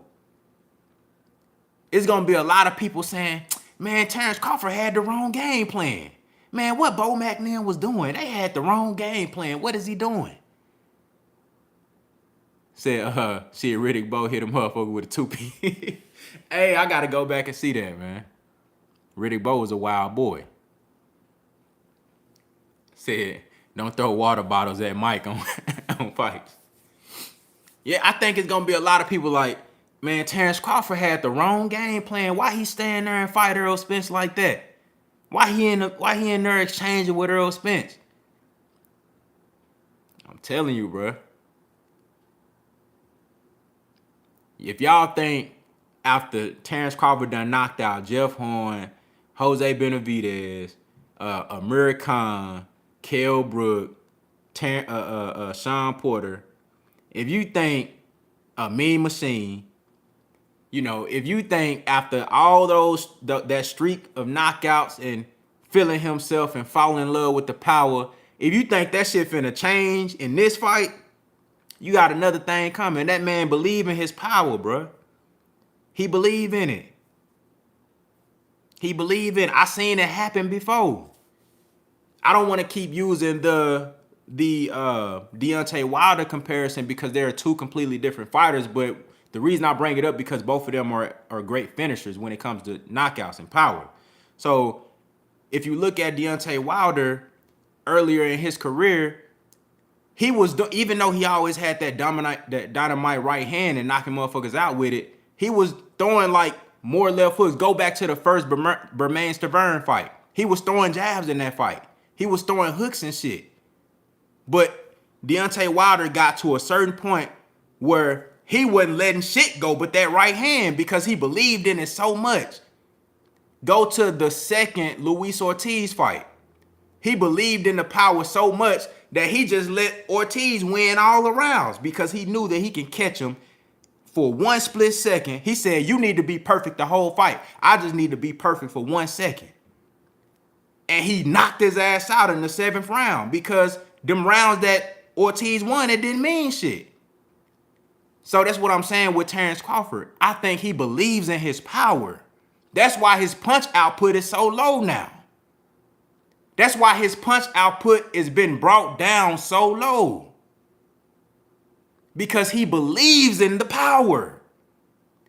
Speaker 1: It's gonna be a lot of people saying, man, Terrence Crawford had the wrong game plan. Man, what Bo McNeil was doing, they had the wrong game plan. What is he doing? Said, shit, Riddick Bowe hit him motherfucker with a two-piece. Hey, I gotta go back and see that, man. Riddick Bowe was a wild boy. Said, don't throw water bottles at Mike on fights. Yeah, I think it's gonna be a lot of people like, man, Terrence Crawford had the wrong game plan. Why he stand there and fight Earl Spence like that? Why he in there exchanging with Earl Spence? I'm telling you, bro. If y'all think after Terrence Crawford done knocked out Jeff Horn, Jose Benavidez, Amir Khan, Kell Brook, Sean Porter, if you think a Mean Machine, you know, if you think after all that streak of knockouts and feeling himself and falling in love with the power, if you think that shit finna change in this fight, you got another thing coming. That man believe in his power, bro. He believe in it. He believe in it. I seen it happen before. I don't want to keep using the Deontay Wilder comparison because they're two completely different fighters, but the reason I bring it up because both of them are great finishers when it comes to knockouts and power. So if you look at Deontay Wilder earlier in his career, He was, even though he always had that dynamite right hand and knocking motherfuckers out with it, he was throwing like more left hooks. Go back to the first Bermain-Stavern fight. He was throwing jabs in that fight. He was throwing hooks and shit. But Deontay Wilder got to a certain point where he wasn't letting shit go but that right hand because he believed in it so much. Go to the second Luis Ortiz fight. He believed in the power so much that he just let Ortiz win all the rounds because he knew that he can catch him for 1 split second. He said, you need to be perfect the whole fight. I just need to be perfect for 1 second. And he knocked his ass out in the 7th round because them rounds that Ortiz won, it didn't mean shit. So that's what I'm saying with Terence Crawford. I think he believes in his power. That's why his punch output is so low now. That's why his punch output has been brought down so low. Because he believes in the power.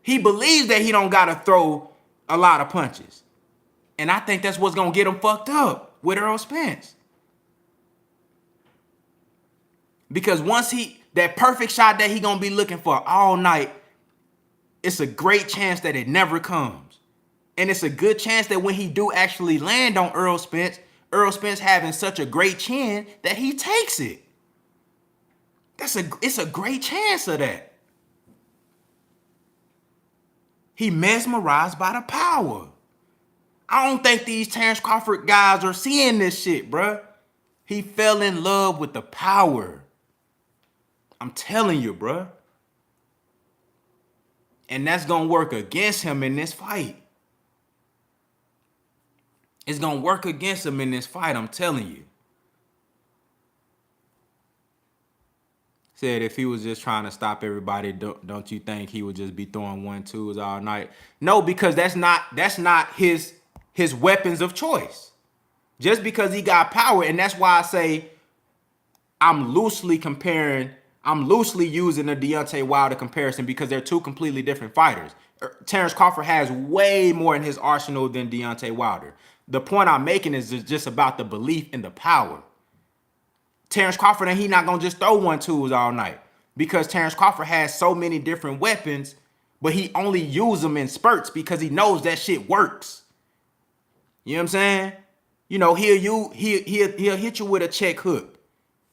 Speaker 1: He believes that he don't got to throw a lot of punches. And I think that's what's going to get him fucked up with Errol Spence. Because once that perfect shot that he going to be looking for all night, it's a great chance that it never comes. And it's a good chance that when he do actually land on Errol Spence having such a great chin that he takes it. It's a great chance of that. He mesmerized by the power. I don't think these Terence Crawford guys are seeing this shit, bruh. He fell in love with the power. I'm telling you, bruh. And that's going to work against him in this fight. It's going to work against him in this fight, I'm telling you. Said if he was just trying to stop everybody, don't you think he would just be throwing 1-2s all night? No, because that's not his weapons of choice. Just because he got power, and that's why I say I'm loosely using the Deontay Wilder comparison because they're two completely different fighters. Terence Crawford has way more in his arsenal than Deontay Wilder. The point I'm making is just about the belief in the power. Terence Crawford, and he not going to just throw 1-2s all night because Terence Crawford has so many different weapons, but he only uses them in spurts because he knows that shit works. You know what I'm saying? You know, he'll hit you with a check hook.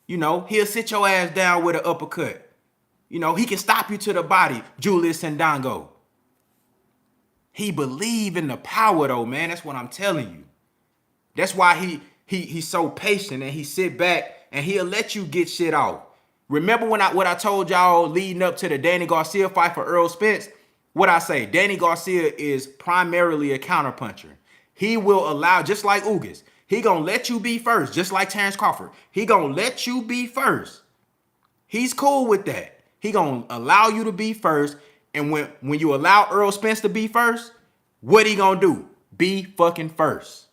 Speaker 1: You know, he'll sit your ass down with an uppercut. You know, he can stop you to the body, Julius Sandango. He believe in the power though, man. That's what I'm telling you. That's why he's so patient and he sit back and he'll let you get shit off. Remember what I told y'all leading up to the Danny Garcia fight for Errol Spence? What I say, Danny Garcia is primarily a counterpuncher. He will allow, just like Ugas, he gonna let you be first, just like Terence Crawford. He gonna let you be first. He's cool with that. He gonna allow you to be first. And when you allow Errol Spence to be first, what he gonna do? Be fucking first.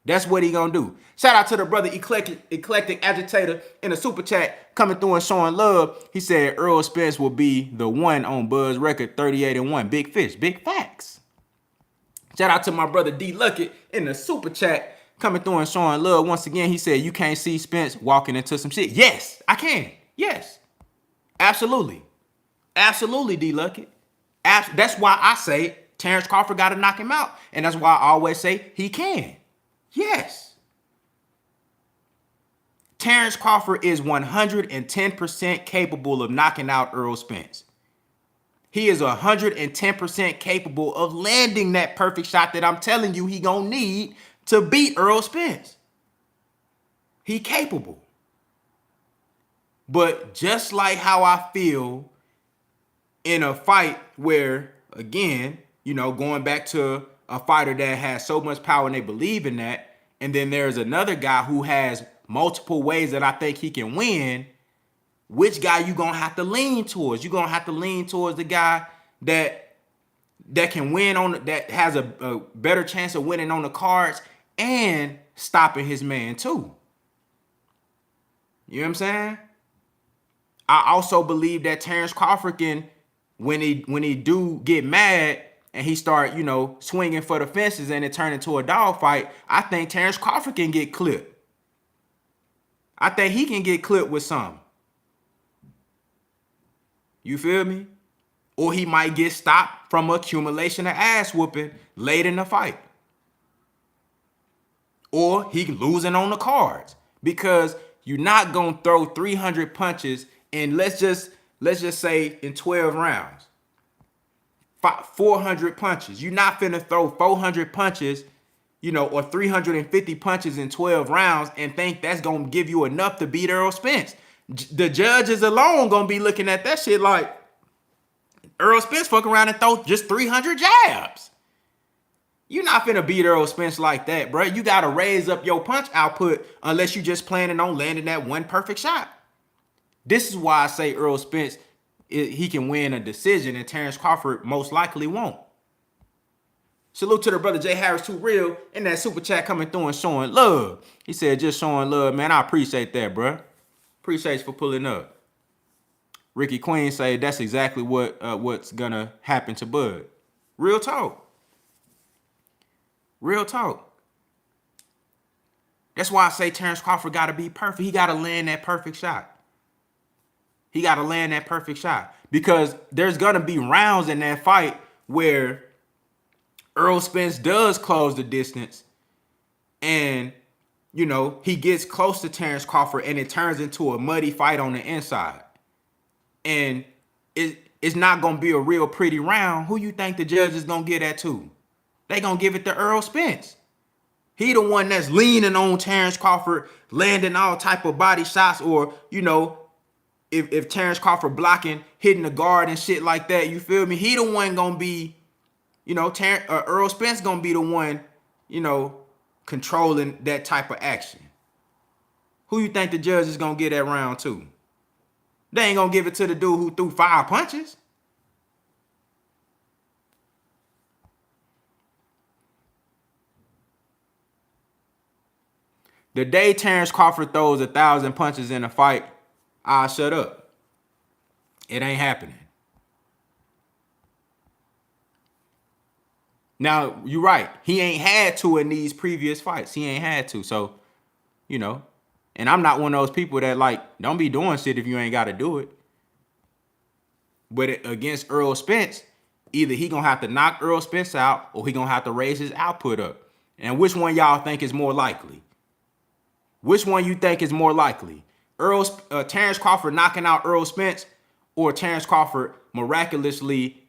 Speaker 1: That's what he gonna do. Shout out to the brother Eclectic Agitator in the super chat coming through and showing love. He said Errol Spence will be the one on Buzz record 38-1. Big fish, big facts. Shout out to my brother D Luckett in the super chat coming through and showing love. Once again, he said you can't see Spence walking into some shit. Yes, I can. Yes, absolutely. Absolutely, D Luckett. That's why I say Terence Crawford got to knock him out. And that's why I always say he can. Yes. Terence Crawford is 110% capable of knocking out Errol Spence. He is 110% capable of landing that perfect shot that I'm telling you he gonna need to beat Errol Spence. He capable. But just like how I feel in a fight where, again, you know, going back to a fighter that has so much power and they believe in that, and then there's another guy who has multiple ways that I think he can win, which guy you gonna have to lean towards? You're gonna have to lean towards the guy that can win that has a better chance of winning on the cards and stopping his man too. You know what I'm saying? I also believe that Terence Crawford can, when he do get mad and he start, you know, swinging for the fences and it turn into a dogfight, I think Terence Crawford can get clipped. I think he can get clipped with something. You feel me? Or he might get stopped from accumulation of ass whooping late in the fight. Or he losing on the cards. Because you're not gonna throw 300 punches in, let's just say in 12 rounds. 400 punches. You're not finna throw 400 punches, or 350 punches in 12 rounds and think that's gonna give you enough to beat Errol Spence. The judges alone gonna be looking at that shit like, Errol Spence fuck around and throw just 300 jabs. You're not finna beat Errol Spence like that, bro. You gotta raise up your punch output unless you just planning on landing that one perfect shot. This is why I say Errol Spence, he can win a decision and Terrence Crawford most likely won't. Salute to the brother Jay Harris Too Real in that super chat coming through and showing love. He said just showing love, man. I appreciate that, bro. Appreciate you for pulling up. Ricky Queen say that's exactly what's gonna happen to Bud. Real talk. Real talk. That's why I say Terrence Crawford gotta be perfect. He gotta land that perfect shot. He gotta land that perfect shot. Because there's gonna be rounds in that fight where Errol Spence does close the distance and he gets close to Terrence Crawford and it turns into a muddy fight on the inside. And it's not going to be a real pretty round. Who you think the judge is going to get at to? They going to give it to Errol Spence. He the one that's leaning on Terrence Crawford, landing all type of body shots, or, if Terrence Crawford blocking, hitting the guard and shit like that, you feel me? He the one going to be, Errol Spence going to be the one, controlling that type of action. Who you think the judge is going to get that round to? They ain't going to give it to the dude who threw 5 punches. The day Terrence Crawford throws 1,000 punches in a fight, I'll shut up. It ain't happening. Now, you're right. He ain't had to in these previous fights. He ain't had to. So, and I'm not one of those people that don't be doing shit if you ain't got to do it. But against Errol Spence, either he going to have to knock Errol Spence out or he going to have to raise his output up. And which one y'all think is more likely? Which one you think is more likely? Terrence Crawford knocking out Errol Spence or Terrence Crawford miraculously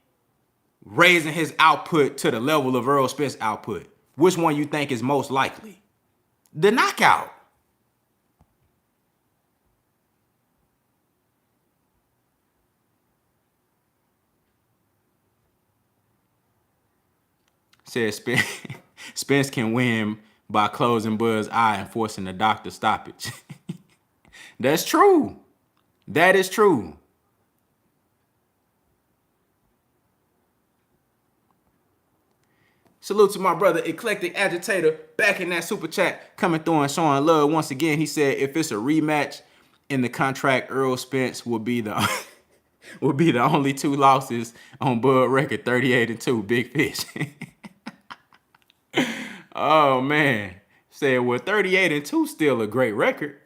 Speaker 1: raising his output to the level of Errol Spence output? Which one you think is most likely? The knockout. Says Spence can win by closing Bud's eye and forcing the doctor stoppage. That's true. That is true. Salute to my brother, Eclectic Agitator, back in that super chat, coming through and showing love once again. He said if it's a rematch in the contract, Errol Spence will be the only 2 losses on Bud record, 38-2. Big fish. Oh man. Said, well, 38-2 still a great record.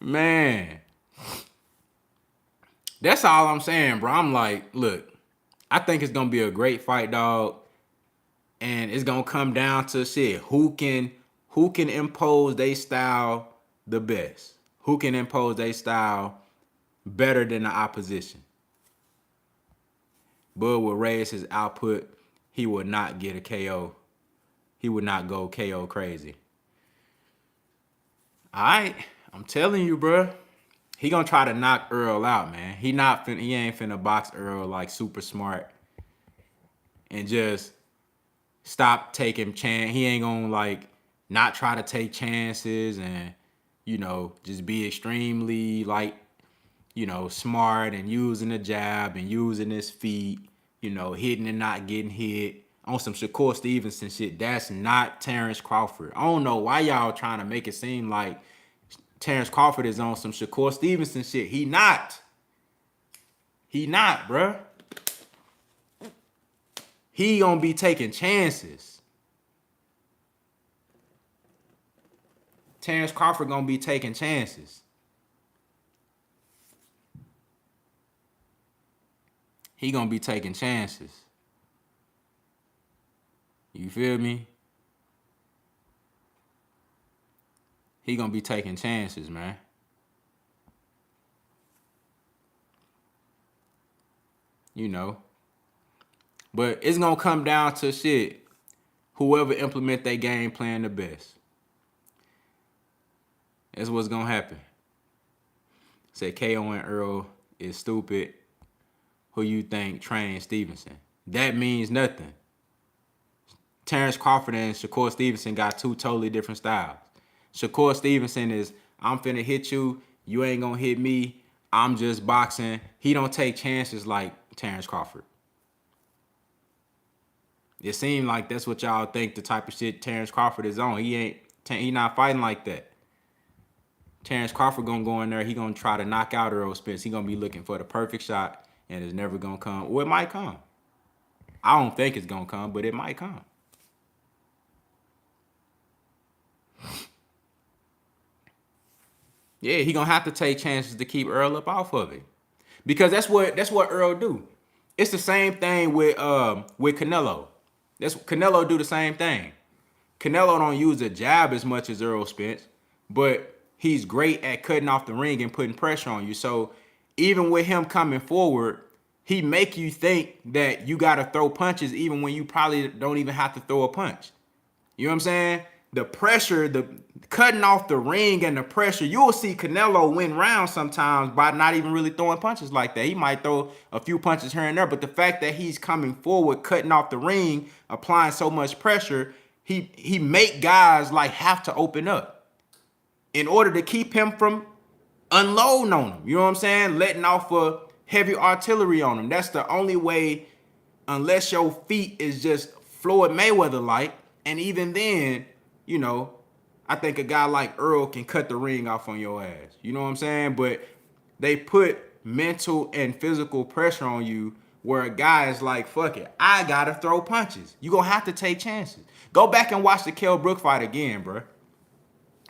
Speaker 1: Man. That's all I'm saying, bro. I'm like, look, I think it's gonna be a great fight, dog. And it's gonna come down to shit. Who can impose their style the best? Who can impose their style better than the opposition? Bud will raise his output. He will not get a KO. He would not go KO crazy. All right, I'm telling you, bro. He gonna try to knock Earl out, man. He ain't finna box Earl like super smart and just stop taking chance. He ain't gonna not try to take chances and just be extremely smart and using the jab and using his feet, hitting and not getting hit on some Shakur Stevenson shit. That's not Terrence Crawford. I don't know why y'all trying to make it seem like Terrence Crawford is on some Shakur Stevenson shit. He not. He not, bruh. He gonna be taking chances. Terrence Crawford gonna be taking chances. He gonna be taking chances. You feel me? He gonna be taking chances, man. You know. But it's gonna come down to shit. Whoever implement their game plan the best. That's what's gonna happen. Say KO and Earl is stupid. Who you think trained Stevenson? That means nothing. Terrence Crawford and Shakur Stevenson got two totally different styles. Shakur Stevenson is, I'm finna hit you, you ain't gonna hit me, I'm just boxing. He don't take chances like Terrence Crawford. It seemed like that's what y'all think the type of shit Terrence Crawford is on. He not fighting like that. Terrence Crawford gonna go in there, he gonna try to knock out Errol Spence. He gonna be looking for the perfect shot, and it's never gonna come. Or it might come. I don't think it's gonna come, but it might come. Yeah, he gonna have to take chances to keep Earl up off of it, because that's what Earl do. It's the same thing with Canelo. Canelo do the same thing. Canelo don't use a jab as much as Errol Spence, but he's great at cutting off the ring and putting pressure on you. So even with him coming forward, he make you think that you got to throw punches even when you probably don't even have to throw a punch. You know what I'm saying? The pressure, the cutting off the ring and the pressure, you'll see Canelo win rounds sometimes by not even really throwing punches like that. He might throw a few punches here and there, but the fact that he's coming forward, cutting off the ring, applying so much pressure, he make guys like have to open up in order to keep him from unloading on him. You know what I'm saying? Letting off a heavy artillery on him. That's the only way, unless your feet is just Floyd Mayweather-like. And even then, you know, I think a guy like Earl can cut the ring off on your ass. You know what I'm saying? But they put mental and physical pressure on you where a guy is like, fuck it, I gotta throw punches. You gonna have to take chances. Go back and watch the Kell Brook fight again, bro.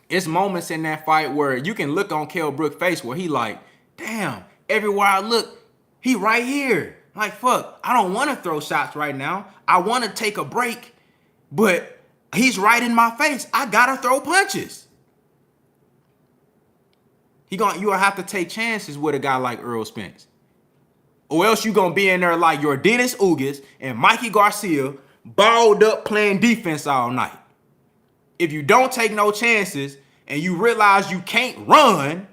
Speaker 1: It's moments in that fight where you can look on Kell Brook's face where he like, damn, everywhere I look, he right here. Like, fuck, I don't want to throw shots right now. I want to take a break, but he's right in my face. I gotta throw punches. You gonna have to take chances with a guy like Errol Spence. Or else you gonna be in there like your Dennis Ugas and Mikey Garcia, balled up playing defense all night. If you don't take no chances and you realize you can't run,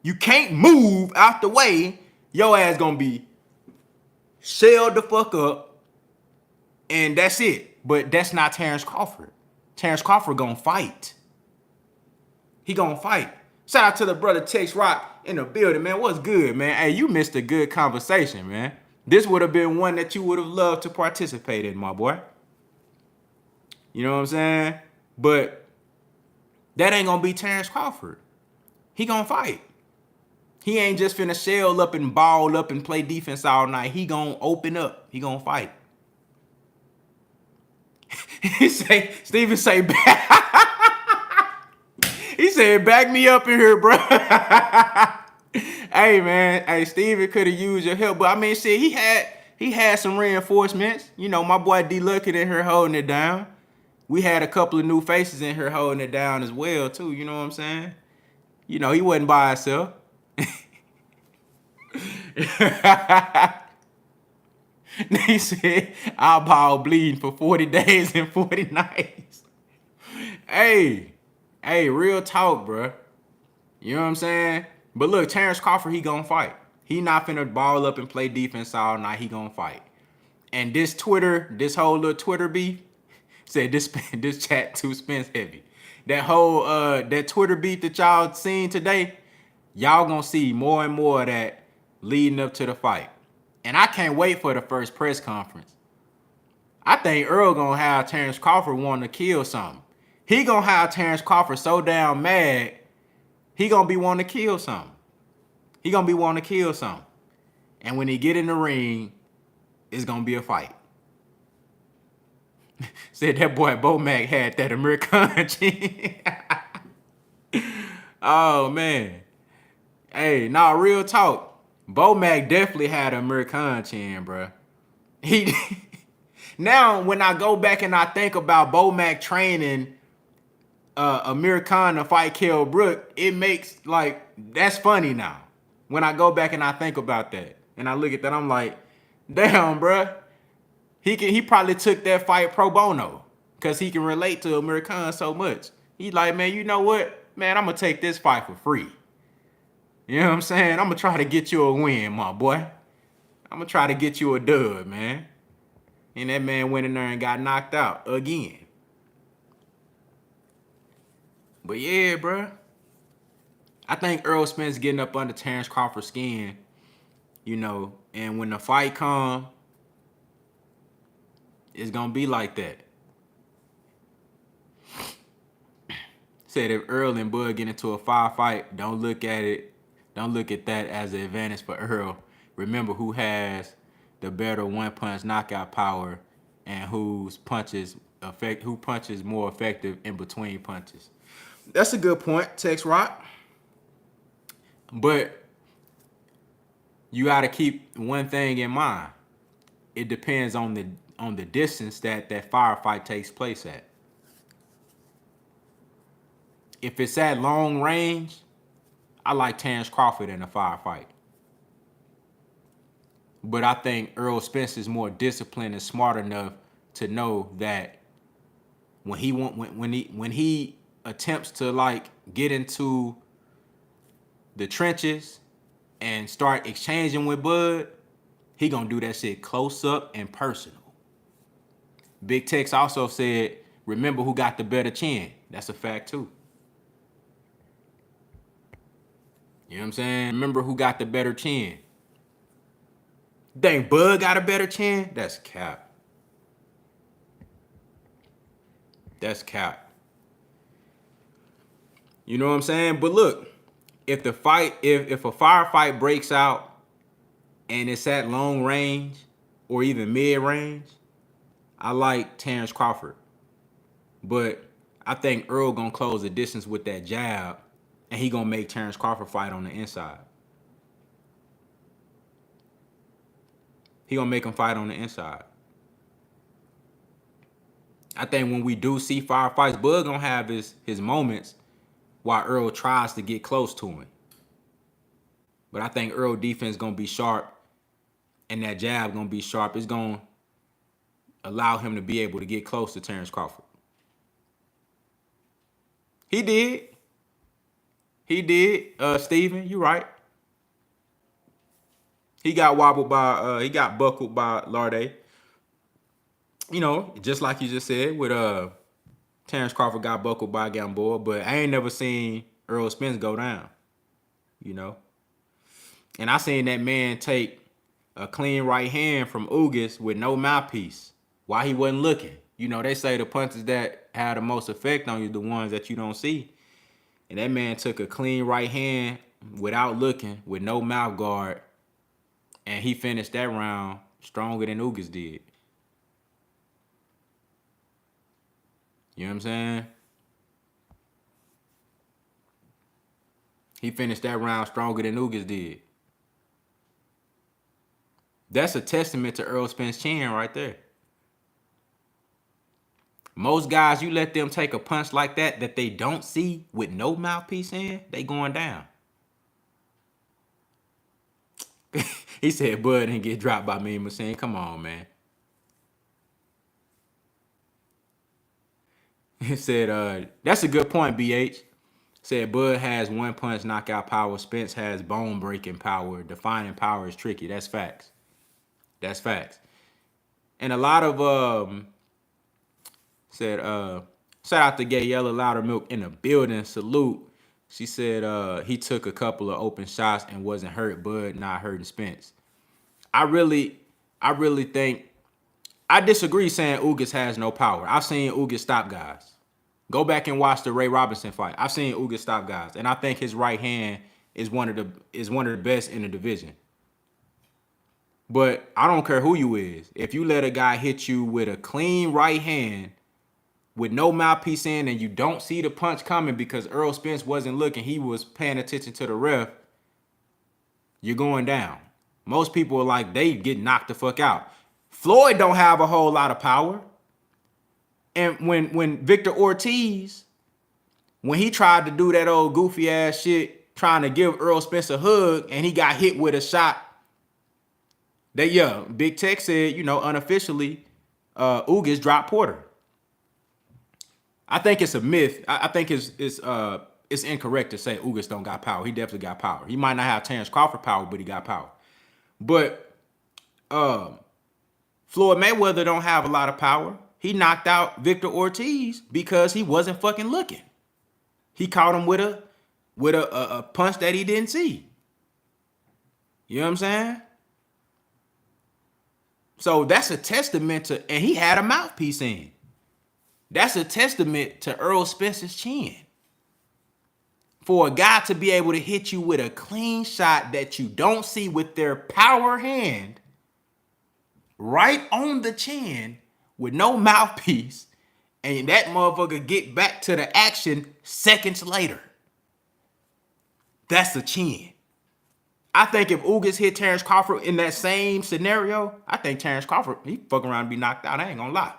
Speaker 1: you can't move out the way, your ass gonna be shelled the fuck up, and that's it. But that's not Terrence Crawford. Terrence Crawford gonna fight. He gonna fight. Shout out to the brother Tex Rock in the building, man. What's good, man? Hey, you missed a good conversation, man. This would have been one that you would have loved to participate in, my boy. You know what I'm saying? But that ain't gonna be Terrence Crawford. He gonna fight. He ain't just finna shell up and ball up and play defense all night. He gonna open up. He gonna fight. Steven say back. He said, back me up in here, bro. Hey, man. Hey, Steven could have used your help. But I mean, shit, he had some reinforcements. You know, my boy D-Luck in here holding it down. We had a couple of new faces in here holding it down as well, too. You know what I'm saying? You know, he wasn't by himself. He said, I'll ball bleeding for 40 days and 40 nights. Hey, real talk, bro. You know what I'm saying? But look, Terrence Crawford, he gonna fight. He not finna ball up and play defense all night. He gonna fight. And this whole little Twitter beef, said this chat too Spence heavy. That whole that Twitter beef that y'all seen today, y'all gonna see more and more of that leading up to the fight. And I can't wait for the first press conference. I think Earl gonna have Terrence Crawford wanting to kill something. He gonna have Terrence Crawford so damn mad, he gonna be wanting to kill something. He gonna be wanting to kill something. And when he get in the ring, it's gonna be a fight. Said that boy Bo Mac had that American. Oh man. Hey, nah, real talk. Bo Mac definitely had a American chin, bro. He now when I go back and I think about Bo Mac training Amir Khan to fight Kell Brook, it makes like that's funny now. When I go back and I think about that and I look at that, I'm like, damn, bruh. He probably took that fight pro bono because he can relate to Amir Khan so much. He's like, man, you know what? Man, I'm gonna take this fight for free. You know what I'm saying? I'm gonna try to get you a win, my boy. I'm gonna try to get you a dub, man. And that man went in there and got knocked out again. But yeah, bruh. I think Earl Spence getting up under Terrence Crawford's skin, you know, and when the fight come, it's gonna be like that. Said if Earl and Bud get into a fight, don't look at that as an advantage for Earl. Remember who has the better one punch knockout power and who punches more effective in between punches. That's a good point, Tex Rock. But you got to keep one thing in mind. It depends on the distance that firefight takes place at. If it's at long range, I like Terrence Crawford in a firefight. But I think Earl Spence is more disciplined and smart enough to know that when he attempts to like get into the trenches and start exchanging with Bud, he gonna do that shit close up and personal. Big Tex also said, remember who got the better chin. That's a fact too. You know what I'm saying? Remember who got the better chin. Think Bud got a better chin? That's cap. That's cap. You know what I'm saying? But look, if a firefight breaks out and it's at long range or even mid range, I like Terrence Crawford. But I think Earl gonna close the distance with that jab, and he gonna make Terrence Crawford fight on the inside. He gonna make him fight on the inside. I think when we do see firefights, Bud gonna have his moments while Earl tries to get close to him. But I think Earl defense gonna be sharp, and that jab gonna be sharp. It's gonna allow him to be able to get close to Terrence Crawford. He did. Steven, you right. He got buckled by Larday. You know, just like you just said, with Terrence Crawford got buckled by Gamboa, but I ain't never seen Earl Spence go down. You know? And I seen that man take a clean right hand from Ugas with no mouthpiece while he wasn't looking. You know, they say the punches that have the most effect on you, the ones that you don't see. And that man took a clean right hand without looking, with no mouth guard, and he finished that round stronger than Ugas did. You know what I'm saying? He finished that round stronger than Ugas did. That's a testament to Earl Spence chin right there. Most guys, you let them take a punch like that they don't see with no mouthpiece in, they going down. He said Bud didn't get dropped by me, Machine. Come on, man. He said, that's a good point, BH. Said Bud has one punch knockout power. Spence has bone breaking power. Defining power is tricky. That's facts. That's facts. And a lot of said shout out to Gay Yellow Louder Milk in the building. Salute. She said he took a couple of open shots and wasn't hurt. Bud not hurting Spence. I really think I disagree saying Ugas has no power. I've seen Ugas stop guys. Go back and watch the Ray Robinson fight. I've seen Ugas stop guys, and I think his right hand is one of the best in the division. But I don't care who you is. If you let a guy hit you with a clean right hand with no mouthpiece in and you don't see the punch coming because Earl Spence wasn't looking, he was paying attention to the ref, you're going down. Most people are like, they get knocked the fuck out. Floyd don't have a whole lot of power. And when Victor Ortiz, when he tried to do that old goofy ass shit, trying to give Earl Spence a hug, and he got hit with a shot, Big Tech said, unofficially, Ugas dropped Porter. I think it's a myth. I think it's incorrect to say Ugas don't got power. He definitely got power. He might not have Terrence Crawford power, but he got power. But Floyd Mayweather don't have a lot of power. He knocked out Victor Ortiz because he wasn't fucking looking. He caught him with a punch that he didn't see. You know what I'm saying? So that's a testament to, and he had a mouthpiece in. That's a testament to Earl Spence's chin. For a guy to be able to hit you with a clean shot that you don't see with their power hand, right on the chin, with no mouthpiece, and that motherfucker get back to the action seconds later. That's a chin. I think if Ugas hit Terrence Crawford in that same scenario, I think Terrence Crawford, he fuck around and be knocked out. I ain't gonna lie.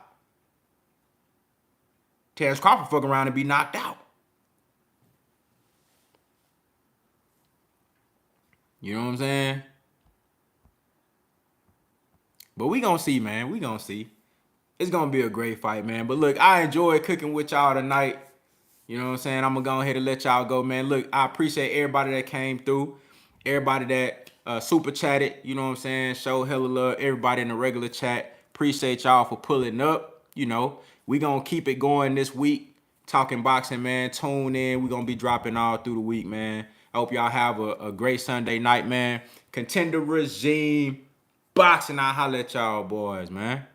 Speaker 1: Terrence Crawford fuck around and be knocked out. You know what I'm saying? But we gonna see, man. We gonna see. It's gonna be a great fight, man. But look, I enjoyed cooking with y'all tonight. You know what I'm saying? I'm gonna go ahead and let y'all go, man. Look, I appreciate everybody that came through. Everybody that super chatted, you know what I'm saying? Show hella love. Everybody in the regular chat. Appreciate y'all for pulling up. We gonna keep it going this week. Talking boxing, man. Tune in. We gonna be dropping all through the week, man. I hope y'all have a great Sunday night, man. Contender Regime. Boxing, I'll holler at y'all boys, man.